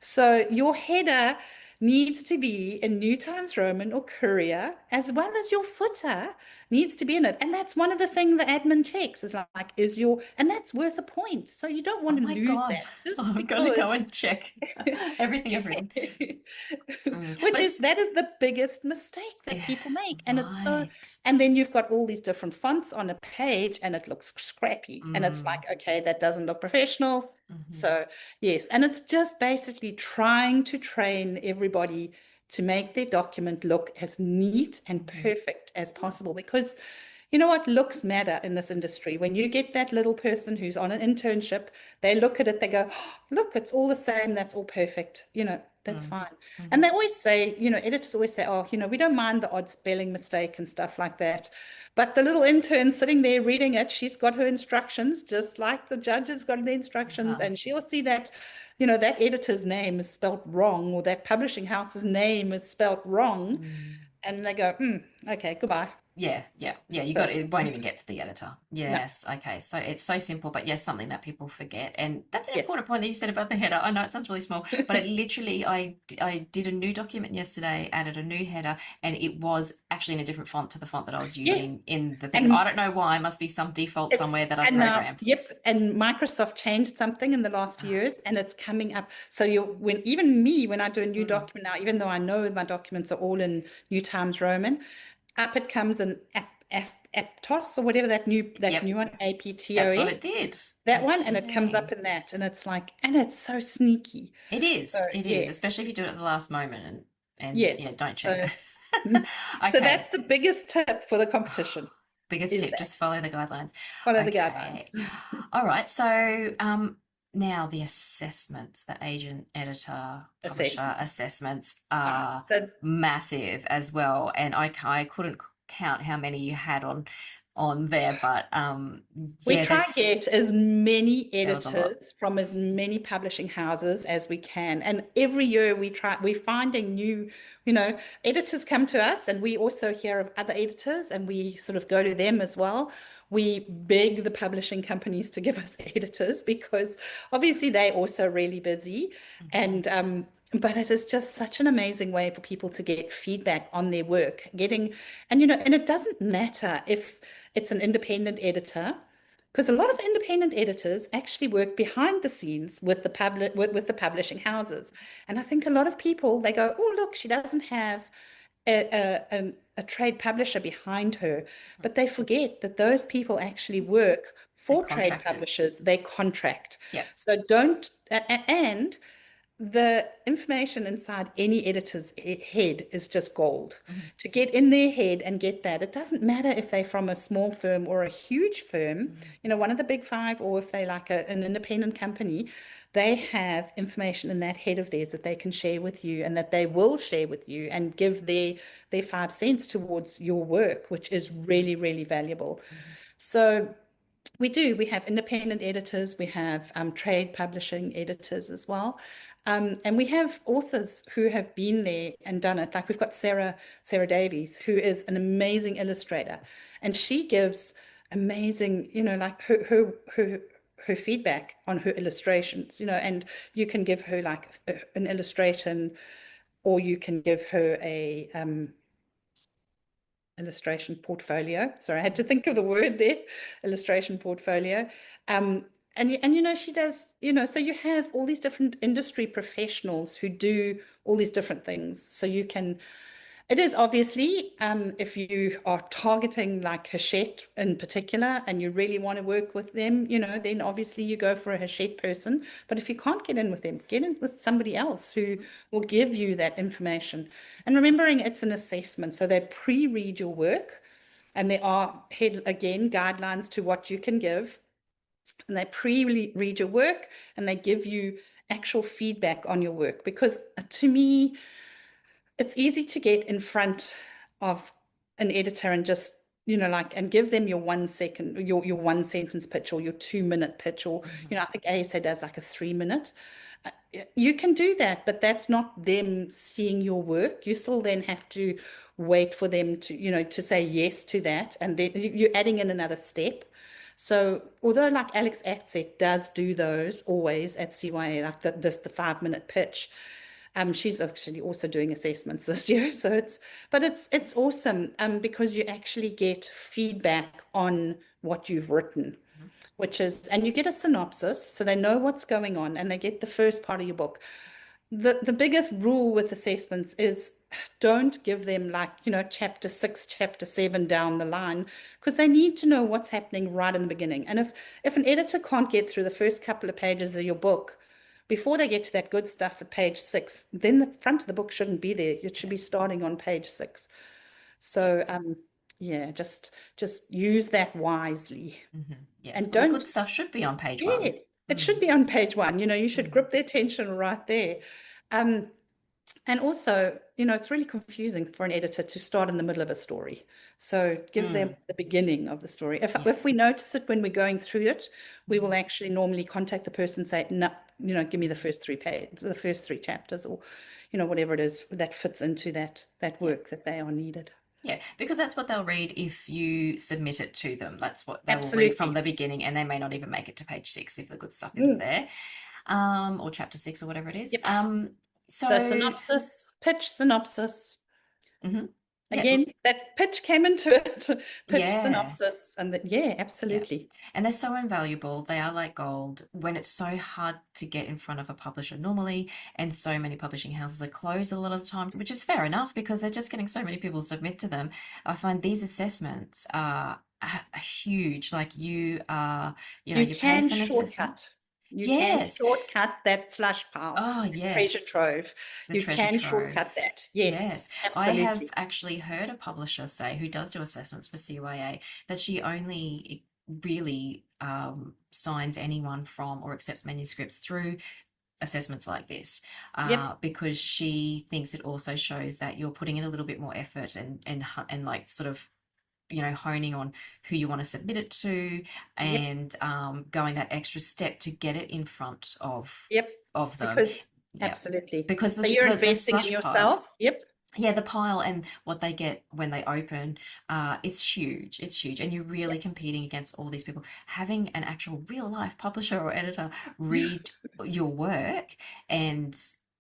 So your header needs to be in New Times Roman or Courier, as well as your footer needs to be in it. And that's one of the things the admin checks, is like, and that's worth a point. So you don't want to lose that. I'm going to go and check everything. That is the biggest mistake that people make. And it's and then you've got all these different fonts on a page, and it looks scrappy. And it's like, okay, that doesn't look professional. So yes, and it's just basically trying to train everybody to make their document look as neat and perfect as possible, because you know what, looks matter in this industry. When you get that little person who's on an internship, they look at it, they go, oh, look, it's all the same, that's all perfect, that's fine. And they always say, editors always say, oh, we don't mind the odd spelling mistake and stuff like that. But the little intern sitting there reading it, she's got her instructions, just like the judge has got the instructions, and she'll see that, that editor's name is spelt wrong, or that publishing house's name is spelt wrong. And they go, okay, goodbye. Yeah. You got it. Won't even get to the editor. Yes. No. Okay. So it's so simple, but yes, something that people forget. And that's an important point that you said about the header. I know it sounds really small, but it literally, I did a new document yesterday, added a new header, and it was actually in a different font to the font that I was using in the thing. And I don't know why. It must be some default somewhere that I've programmed. And Microsoft changed something in the last few years, and it's coming up. So when I do a new document now, even though I know my documents are all in New Times Roman, up it comes an Aptos or whatever that new one, APTOS. That's what it did. That one, and it comes up in that, and it's like, and it's so sneaky. It is. So, it is, especially if you do it at the last moment, and don't check it. Okay. So that's the biggest tip for the competition. Biggest tip, just follow the guidelines. Follow the guidelines. All right. So now the assessments, the agent, editor, publisher assessments are massive as well. And I couldn't count how many you had on there, but we try to get as many editors from as many publishing houses as we can. And every year we're finding new, editors come to us, and we also hear of other editors, and we sort of go to them as well. We beg the publishing companies to give us editors, because obviously they're also really busy. And but it is just such an amazing way for people to get feedback on their work, and it doesn't matter if it's an independent editor, because a lot of independent editors actually work behind the scenes with the with the publishing houses. And I think a lot of people, they go, oh, look, she doesn't have a trade publisher behind her, but they forget that those people actually work for trade publishers. They contract. So and the information inside any editor's head is just gold. To get in their head and get that, it doesn't matter if they're from a small firm or a huge firm, one of the big five, or if they like an independent company, they have information in that head of theirs that they can share with you, and that they will share with you and give their 5 cents towards your work, which is really, really valuable. So we have independent editors, we have trade publishing editors as well. And we have authors who have been there and done it. Like we've got Sarah Davies, who is an amazing illustrator, and she gives amazing, like her feedback on her illustrations, and you can give her like an illustration, or you can give her a illustration portfolio. Sorry, I had to think of the word there, illustration portfolio. And she does, so you have all these different industry professionals who do all these different things. So it is obviously, if you are targeting like Hachette in particular, and you really want to work with them, then obviously you go for a Hachette person. But if you can't get in with them, get in with somebody else who will give you that information. And remembering it's an assessment, so they pre-read your work, and there are, again, guidelines to what you can give. And they pre-read your work, and they give you actual feedback on your work. Because to me, it's easy to get in front of an editor and just, and give them your 1 second, your 1 sentence pitch, or your 2-minute pitch, or, I think ASA does like a 3-minute. You can do that, but that's not them seeing your work. You still then have to wait for them to, to say yes to that. And then you're adding in another step. So although like Alex Atzet does do those always at CYA, like the 5-minute pitch, she's actually also doing assessments this year. So it's awesome because you actually get feedback on what you've written, and you get a synopsis, so they know what's going on, and they get the first part of your book. The biggest rule with assessments is don't give them like, chapter 6, chapter 7 down the line, because they need to know what's happening right in the beginning. And if an editor can't get through the first couple of pages of your book before they get to that good stuff at page 6, then the front of the book shouldn't be there. It should be starting on page 6. So yeah, just use that wisely. Yes, And well, the don't, good stuff should be on page yeah, one. it should be on page one. You should grip their attention right there. And also, it's really confusing for an editor to start in the middle of a story. So give them the beginning of the story. If we notice it when we're going through it, we will actually normally contact the person and say, no, give me the first 3 pages, the first 3 chapters, or, whatever it is that fits into that work that they are needed. Yeah, because that's what they'll read if you submit it to them. That's what they will read Absolutely. from the beginning, and they may not even make it to page 6 if the good stuff isn't there, or chapter 6 or whatever it is. Yep. So synopsis, pitch, synopsis. Again, that pitch came into it. Pitch, synopsis, and absolutely. And they're so invaluable. They are like gold when it's so hard to get in front of a publisher normally, and so many publishing houses are closed a lot of the time, which is fair enough because they're just getting so many people submit to them. I find these assessments are huge. Like you are, you can pay for an shortcut. assessment. You can shortcut that slush pile. Oh, yes. Treasure trove. You can shortcut that. Yes. Absolutely. I have actually heard a publisher say, who does do assessments for CYA, that she only really signs anyone from or accepts manuscripts through assessments like this, because she thinks it also shows that you're putting in a little bit more effort and like sort of honing on who you want to submit it to, and going that extra step to get it in front of them. Absolutely. Because so you're investing in yourself. Yeah, the pile and what they get when they open, it's huge. It's huge. And you're really competing against all these people. Having an actual real life publisher or editor read your work, and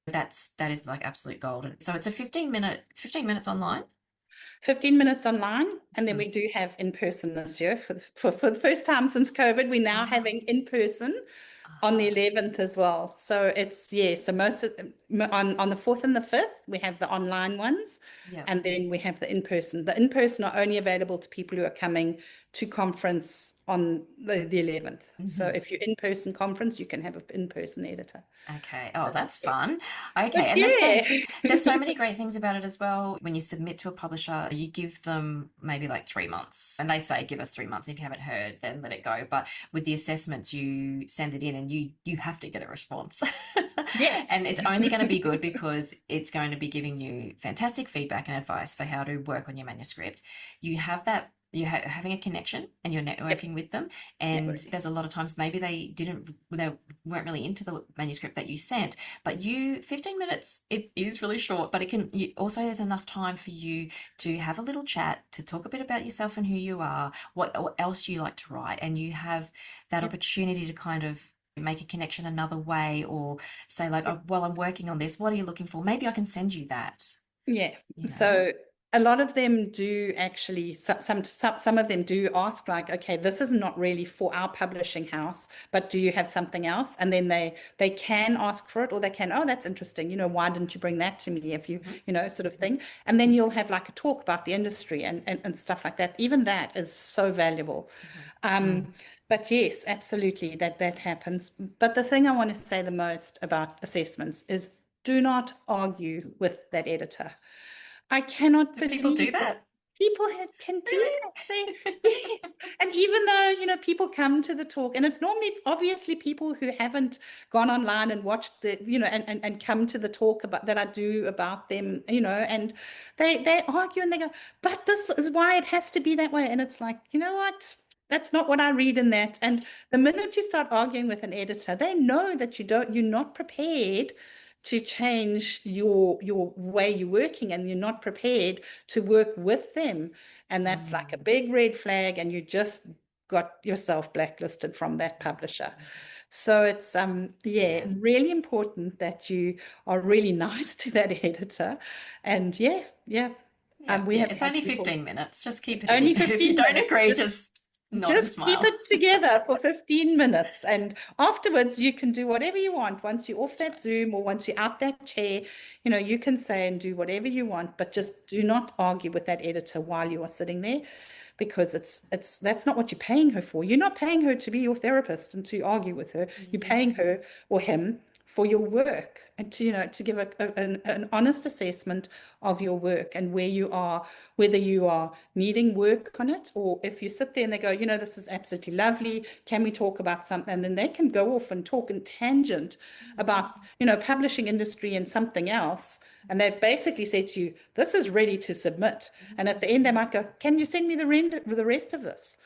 that is like absolute gold. So it's 15 minutes online. 15 minutes online, and then we do have in-person this year for the first time since COVID. We're now having in-person on the 11th as well. So it's so most of on the 4th and the 5th we have the online ones, and then we have the in-person. The in-person are only available to people who are coming to conference on the 11th. So if you're in-person conference, you can have an in-person editor. Okay. Oh, that's fun. Okay. And there's so many great things about it as well. When you submit to a publisher, you give them maybe like 3 months, and they say, give us 3 months. If you haven't heard, then let it go. But with the assessments, you send it in and you have to get a response. And it's only going to be good because it's going to be giving you fantastic feedback and advice for how to work on your manuscript. You have that. You're having a connection and you're networking with them, and there's a lot of times maybe they weren't really into the manuscript that you sent, but 15 minutes, it is really short, but it also has enough time for you to have a little chat, to talk a bit about yourself and who you are, what else you like to write, and you have that opportunity to kind of make a connection another way, or say like, oh, well, I'm working on this, what are you looking for? Maybe I can send you that. So a lot of them do actually, some of them do ask like, okay, this is not really for our publishing house, but do you have something else? And then they can ask for it, or they can, oh, that's interesting, why didn't you bring that to me, if you sort of thing. And then you'll have like a talk about the industry and stuff like that. Even that is so valuable. But yes, absolutely, that happens. But the thing I want to say the most about assessments is, do not argue with that editor. I cannot believe people do that. People can do that. Yes. And even though, people come to the talk, and it's normally obviously people who haven't gone online and watched the, and come to the talk that I do about them, and they argue and they go, but this is why it has to be that way. And it's like, you know what? That's not what I read in that. And the minute you start arguing with an editor, they know that you're not prepared to change your way you're working, and you're not prepared to work with them. And that's like a big red flag, and you just got yourself blacklisted from that publisher. So it's really important that you are really nice to that editor. And we have it's only 15 minutes. Just keep it only in. 15 If you don't minutes. agree, just keep it together for 15 minutes, and afterwards you can do whatever you want. Once you're off that Zoom, or once you're out that chair, you can say and do whatever you want, but just do not argue with that editor while you are sitting there, because that's not what you're paying her for. You're not paying her to be your therapist and to argue with her. You're paying her or him for your work, and to give an honest assessment of your work and where you are, whether you are needing work on it, or if you sit there and they go, this is absolutely lovely, can we talk about something? And then they can go off and talk in tangent about, publishing industry and something else. And they've basically said to you, this is ready to submit. And at the end, they might go, can you send me the rest of this?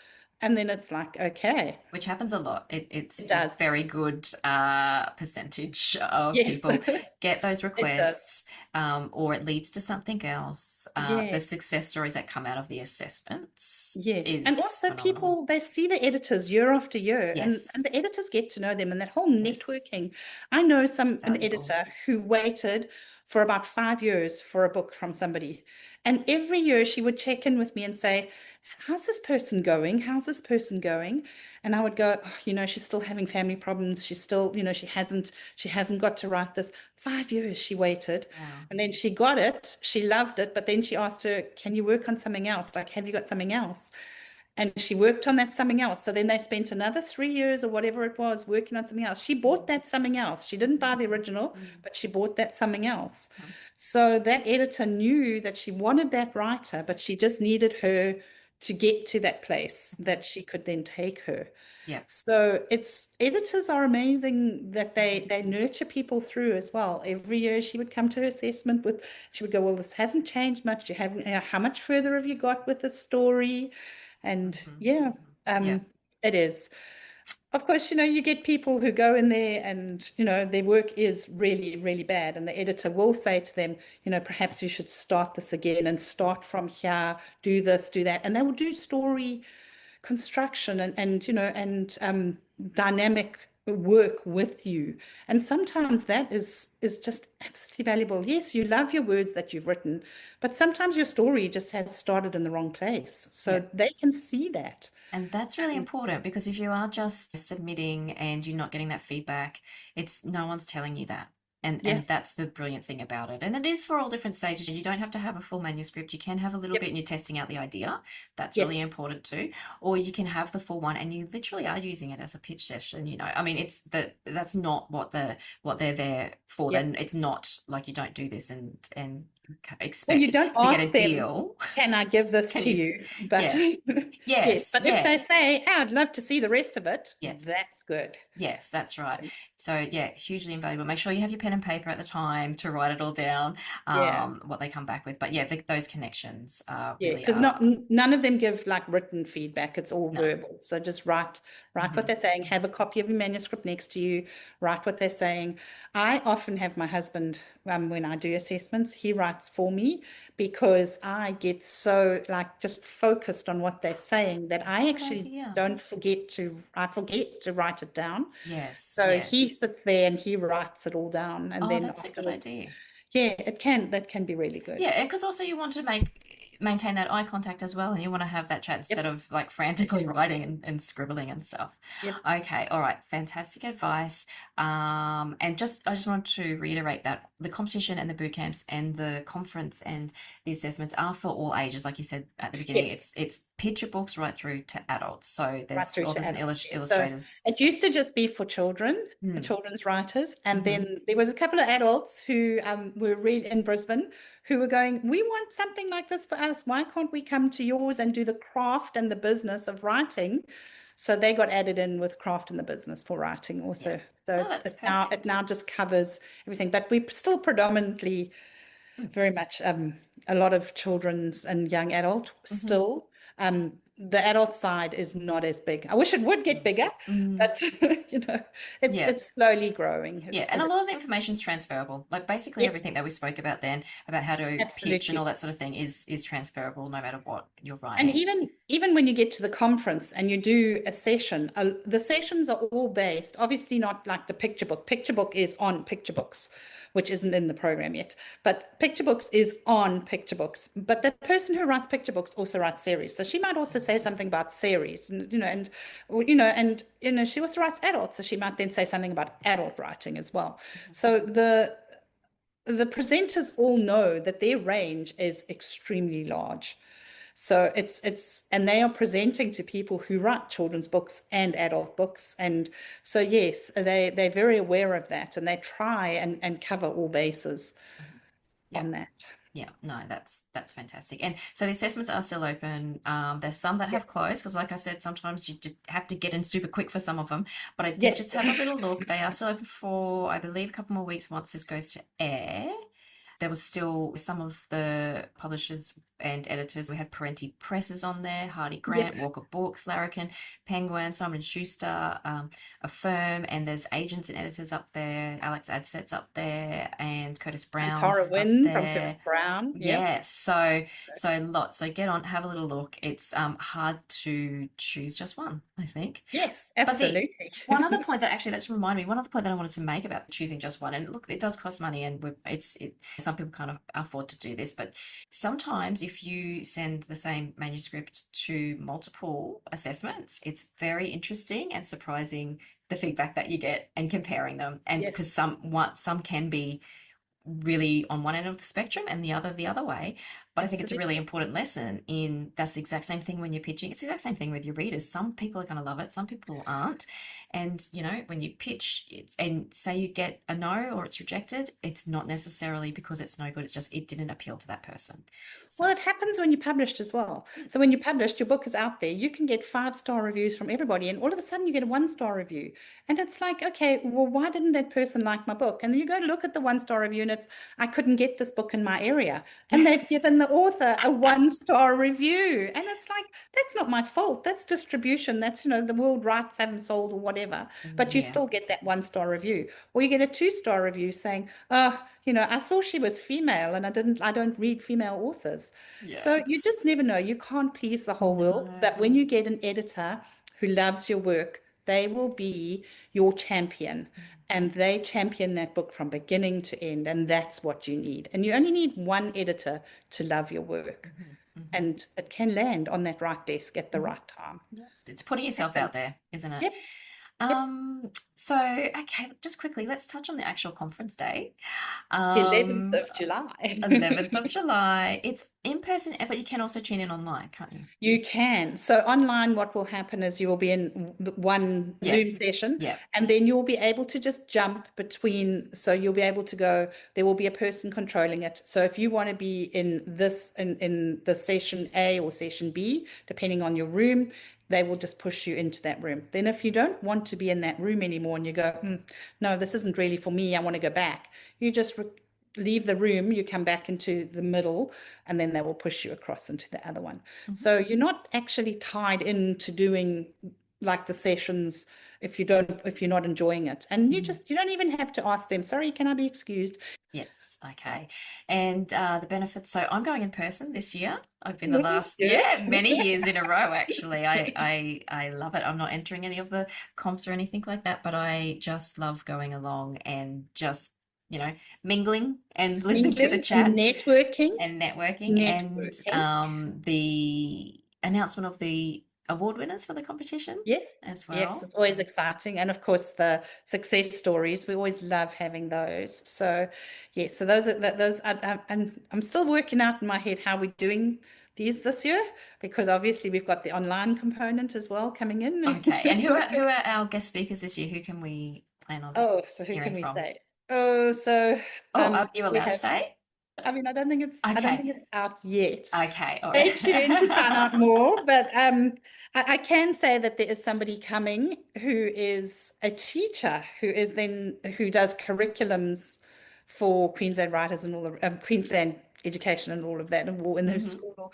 And then it's like, okay. Which happens a lot. It's It does. a very good percentage of Yes. people get those requests, or it leads to something else. Yes. The success stories that come out of the assessments Yes. is And also phenomenal. people, they see the editors year after year, Yes. and the editors get to know them, and that whole Yes. networking. I know an Valuable. editor who waited for about 5 years for a book from somebody. And every year she would check in with me and say, how's this person going? How's this person going? And I would go, she's still having family problems. She's still, she hasn't got to write this. 5 years she waited. Wow. And then she got it. She loved it. But then she asked her, can you work on something else? Like, have you got something else? And she worked on that something else. So then they spent another 3 years or whatever it was working on something else. She bought that something else. She didn't buy the original, but she bought that something else. So that editor knew that she wanted that writer, but she just needed her to get to that place that she could then take her. Yeah. So editors are amazing that they nurture people through as well. Every year she would come to her assessment she would go, well, this hasn't changed much. You haven't, how much further have you got with the story? And it is. Of course, you get people who go in there and, their work is really, really bad. And the editor will say to them, perhaps you should start this again and start from here, do this, do that. And they will do story construction and dynamic work with you. And sometimes that is just absolutely valuable. Yes, you love your words that you've written, but sometimes your story just has started in the wrong place. So they can see that. And that's really important, because if you are just submitting and you're not getting that feedback, no one's telling you that. And that's the brilliant thing about it. And it is for all different stages. You don't have to have a full manuscript. You can have a little bit and you're testing out the idea. That's really important too. Or you can have the full one and you literally are using it as a pitch session. I mean, that's not what they're there for. Then it's not like you don't do this and expect you don't to ask get a them, deal. Can I give this to you? But yes. But if they say, I'd love to see the rest of it, that's good. Yes, that's right. So hugely invaluable. Make sure you have your pen and paper at the time to write it all down, what they come back with. But those connections really because none of them give like written feedback. It's all verbal. So just write what they're saying. Have a copy of your manuscript next to you. Write what they're saying. I often have my husband, when I do assessments, he writes for me, because I get so just focused on what they're saying that I actually forget to write it down. Yes. So he sits there and he writes it all down, and then that's a good idea. Yeah, that can be really good. Yeah, because also you want to maintain that eye contact as well, and you want to have that chat instead of frantically writing and scribbling and stuff. Okay, all right, fantastic advice. And I just want to reiterate that the competition and the boot camps and the conference and the assessments are for all ages, like you said at the beginning. It's picture books right through to adults. So there's authors and illustrators. So it used to just be for children, children's writers, and then there was a couple of adults who were really in Brisbane who were going, we want something like this for us. Why can't we come to yours and do the craft and the business of writing? So they got added in with craft and the business for writing also. So it now just covers everything. But we still predominantly very much a lot of children's and young adult still. The adult side is not as big. I wish it would get bigger, but it's slowly growing. And a lot of the information is transferable. Like basically everything that we spoke about then, about how to pitch and all that sort of thing is transferable no matter what you're writing. And even when you get to the conference and you do a session, the sessions are all based, obviously not like the picture book. Picture book is on picture books, which isn't in the program yet. But picture books is on picture books. But the person who writes picture books also writes series. So she might also say something about series, and she also writes adult. So she might then say something about adult writing as well. So the presenters all know that their range is extremely large. So and they are presenting to people who write children's books and adult books. And so, yes, they're very aware of that, and they try and cover all bases Yeah. on that. Yeah, no, that's fantastic. And so the assessments are still open. There's some that have closed because, like I said, sometimes you just have to get in super quick for some of them. But I did Yes. just have a little look. They are still open for, I believe, a couple more weeks once this goes to air. There was still some of the publishers and editors. We had Parenti Presses on there, Hardy Grant, Walker Books, Larrikin, Penguin, Simon Schuster, Affirm, and there's agents and editors up there. Alex Adset's up there, and Curtis Brown's Tara up Wynn from there. Curtis Brown. Yes, so lots. So get on, have a little look. It's hard to choose just one, I think. Yes, But the absolutely. one other point that actually that's reminded me, one other point that I wanted to make about choosing just one, and look, it does cost money, and some people can't afford to do this, but sometimes if you send the same manuscript to multiple assessments, it's very interesting and surprising the feedback that you get and comparing them, and Yes. because some can be really on one end of the spectrum and the other way. But I think it's a really important lesson in that's the exact same thing when you're pitching. It's the exact same thing with your readers. Some people are going to love it, some people aren't. And you know, when you pitch and say you get a no or it's rejected, it's not necessarily because it's no good, it's just it didn't appeal to that person. So, Well, it happens when you're published as well. So when you're published, your book is out there, you can get 5-star reviews from everybody, and all of a sudden you get a 1-star review. And it's like, okay, well, why didn't that person like my book? And then you go to look at the 1-star review, and it's, I couldn't get this book in my area. And they've given the author a 1-star review. And it's like, that's not my fault. That's distribution. That's, you know, the world rights haven't sold or whatever. But you yeah. still get that 1-star review. Or you get a 2-star review saying, oh, you know, I saw she was female and I don't read female authors. So you just never know. You can't please the whole world. But when you get an editor who loves your work, they will be your champion, and they champion that book from beginning to end. And that's what you need. And you only need one editor to love your work. And it can land on that right desk at the right time. It's putting yourself out there, isn't it? Yep. So, okay, just quickly, let's touch on the actual conference day. 11th of July. 11th of July. It's in person, but you can also tune in online, can't you? You can. So online, what will happen is you will be in one Zoom session, and then you'll be able to just jump between. So you'll be able to go, there will be a person controlling it. So if you want to be in the session A or session B, depending on your room, they will just push you into that room. Then if you don't want to be in that room anymore and you go, no, this isn't really for me, I want to go back, you just leave the room, you come back into the middle, and then they will push you across into the other one. So you're not actually tied into doing like the sessions if you're not enjoying it. And you don't even have to ask them, sorry, can I be excused? Yes. Okay. And the benefits. So I'm going in person this year. I've been the This last, is good. many years in a row, actually. I love it. I'm not entering any of the comps or anything like that, but I just love going along and just, you know, mingling and listening to the chats. Networking. And the announcement of the award winners for the competition as well. Yes, it's always exciting. And of course, the success stories, we always love having those. So so I'm still working out in my head how we're doing these this year, because obviously we've got the online component as well coming in. Okay. And who are our guest speakers this year? Who can we plan on? Oh, so who can we from? say? Oh, so are you allowed to say? I mean, I don't think it's out yet. Okay, all right. Stay tuned to find out more. But I can say that there is somebody coming who is a teacher who does curriculums for Queensland writers and all of Queensland education and all of that, and in their school,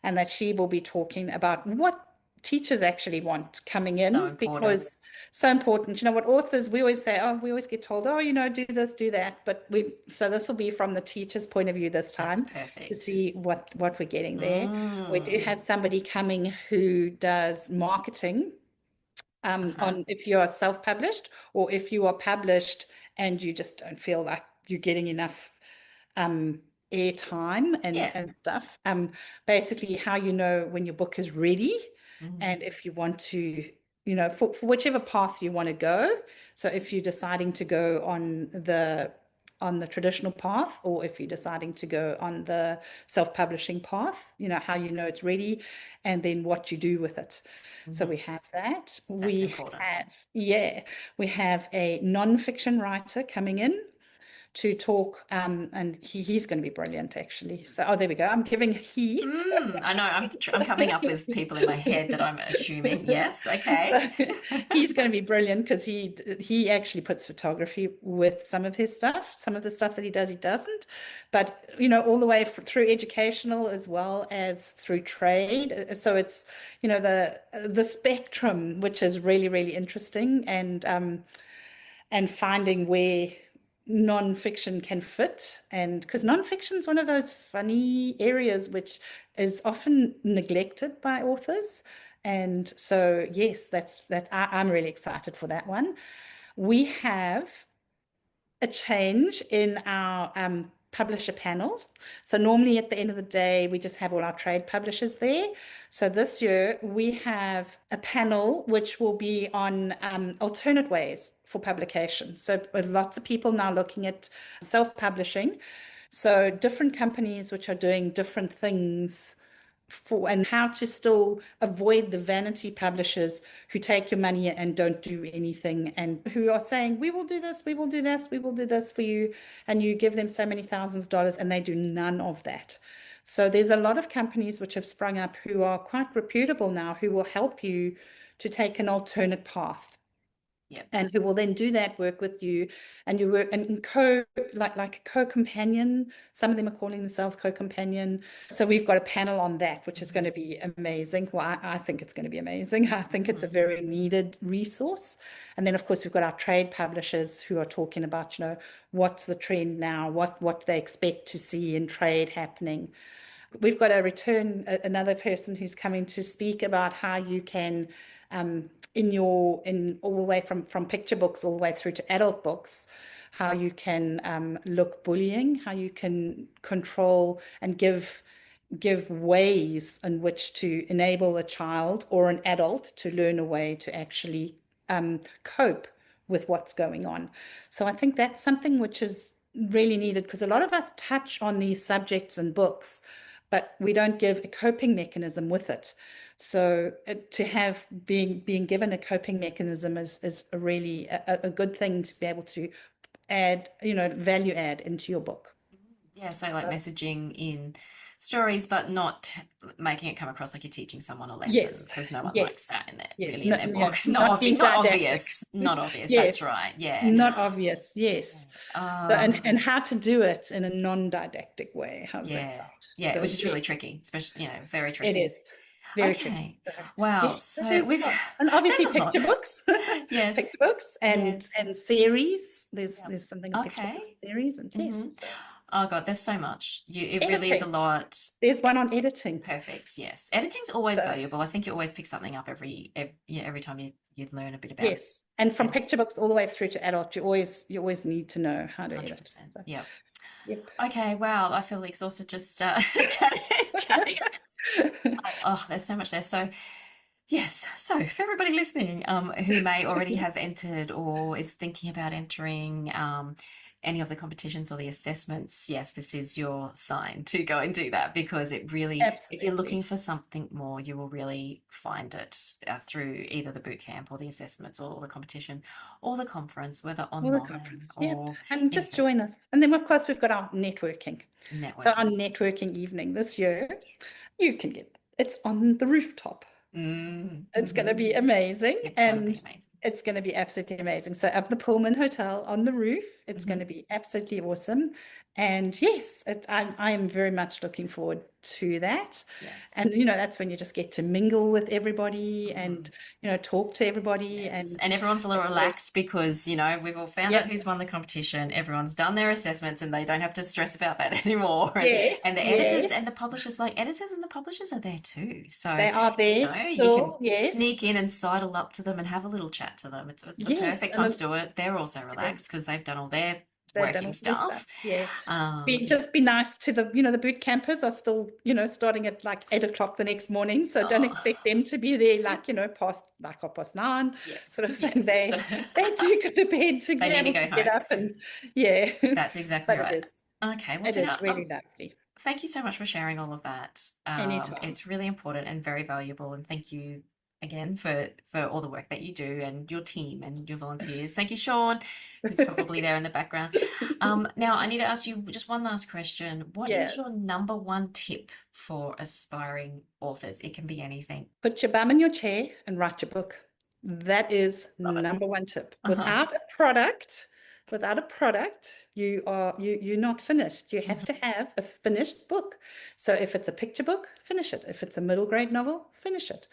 and that she will be talking about what teachers actually want coming in, because so important. You know what, authors, we always say, we always get told, you know, do this, do that, but so this will be from the teacher's point of view this time. That's perfect. To see what we're getting there. We do have somebody coming who does marketing on if you're self-published, or if you are published and you just don't feel like you're getting enough airtime and stuff. Basically how you know when your book is ready. And if you want to, you know, for whichever path you want to go. So if you're deciding to go on the on the traditional path, or if you're deciding to go on the self-publishing path, how you know it's ready, and then what you do with it. So we have that. That's important. We have a non-fiction writer coming in to talk, and he's going to be brilliant, actually. So, there we go. I'm giving he. I know. I'm coming up with people in my head that I'm assuming. Yes, okay. So he's going to be brilliant because he actually puts photography with some of his stuff. Some of the stuff that he doesn't. But all the way through educational as well as through trade. So it's the spectrum, which is really, really interesting, and finding where non-fiction can fit, and because non-fiction is one of those funny areas which is often neglected by authors, and so yes, I'm really excited for that one. We have a change in our publisher panel. So normally at the end of the day, we just have all our trade publishers there. So this year we have a panel which will be on alternate ways for publication. So with lots of people now looking at self-publishing. So different companies which are doing different things and how to still avoid the vanity publishers who take your money and don't do anything, and who are saying, we will do this, we will do this, we will do this for you, and you give them so many thousands of dollars and they do none of that. So there's a lot of companies which have sprung up who are quite reputable now, who will help you to take an alternate path. Yep. And who will then do that work with you, and you work and like a co-companion. Some of them are calling themselves co-companion. So we've got a panel on that, which is going to be amazing. Well, I think it's going to be amazing. I think it's a very needed resource. And then of course we've got our trade publishers who are talking about, what's the trend now, what they expect to see in trade happening. We've got another person who's coming to speak about how you can in all the way from picture books all the way through to adult books, how you can look bullying, how you can control and give ways in which to enable a child or an adult to learn a way to actually cope with what's going on. So I think that's something which is really needed, because a lot of us touch on these subjects in books, but we don't give a coping mechanism with it. So to have being given a coping mechanism is a really a good thing to be able to add, value add into your book. Yeah, so like messaging in stories, but not making it come across like you're teaching someone a lesson, because no one likes that in their books. Not obvious. Yes. That's right. Yeah. Not obvious. Yes. So and how to do it in a non-didactic way. How's that sound? Yeah, which is really tricky, especially, very tricky. It is. Very tricky. Wow. Yes. So we've and obviously picture books. Yes. Picture books and series. There's something in picture books, series and yes. Oh God, there's so much. It really is a lot. There's one on editing. Perfect. Yes, editing's always valuable. I think you always pick something up every time you learn a bit about. Yes, and from picture books all the way through to adult, you always need to know how to 100%. Edit. So. Yep. Okay. Wow. I feel exhausted just chatting. There's so much there. So. Yes. So for everybody listening who may already have entered or is thinking about entering any of the competitions or the assessments, yes, this is your sign to go and do that, because it really, if you're looking for something more, you will really find it through either the bootcamp or the assessments or the competition or the conference, whether online or and just join us. And then of course we've got our networking. So our networking evening this year, it's on the rooftop. It's going to be amazing. It's going to be absolutely amazing. So up the Pullman Hotel on the roof, it's going to be absolutely awesome. And yes, I am very much looking forward to that. Yes. And, that's when you just get to mingle with everybody and, talk to everybody. Yes. And everyone's a little relaxed because, we've all found out who's won the competition. Everyone's done their assessments and they don't have to stress about that anymore. Yes. And the editors and the publishers, editors and the publishers are there too. So they are there. You can sneak in and sidle up to them and have a little chat to them. It's the perfect time to do it. They're also relaxed because they've done all their They've done working all the stuff. Yeah. Yeah. Just be nice to the boot campers are still, starting at like 8 o'clock the next morning. So don't expect them to be there like, past like 9:30. Yes, Sort of thing. yes. They do go to bed to be They need able to to go get home. up and yeah. That's exactly But right. it is. Okay, well, It Tina, is really lovely. thank you so much for sharing all of that. Anytime. It's really important and very valuable. And thank you again for all the work that you do and your team and your volunteers. Thank you, Sean, who's probably there in the background. Now, I need to ask you just one last question. What is Yes. your number one tip for aspiring authors? It can be anything. Put your bum in your chair and write your book. That is number one tip. Without a product, you're not finished. You have to have a finished book. So if it's a picture book, finish it. If it's a middle grade novel, finish it.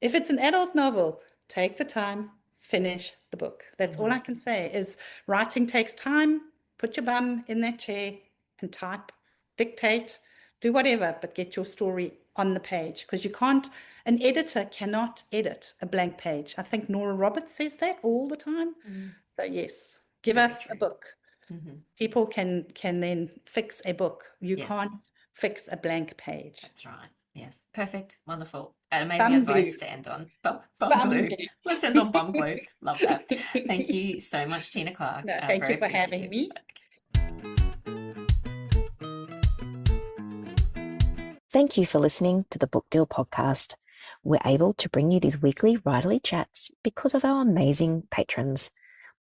If it's an adult novel, take the time, finish the book. That's all I can say is writing takes time. Put your bum in that chair and type, dictate, do whatever, but get your story on the page, because an editor cannot edit a blank page. I think Nora Roberts says that all the time. So yes, give Very us a true. book. People can then fix a book. You Yes. can't fix a blank page. That's right. Yes. Perfect. Wonderful. Amazing Bum advice glue. to end on. Bum Bum glue. glue. Let's end on bum glue. Love that. Thank you so much, Tina Clark. No, thank Very you for having appreciative. me. Thank you for listening to the Book Deal podcast. We're able to bring you these weekly writerly chats because of our amazing patrons.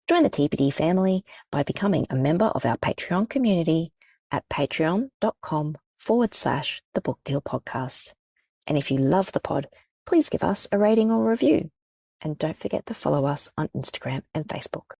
Join the TPD family by becoming a member of our Patreon community at patreon.com/The Book Deal podcast. And if you love the pod, please give us a rating or review. And don't forget to follow us on Instagram and Facebook.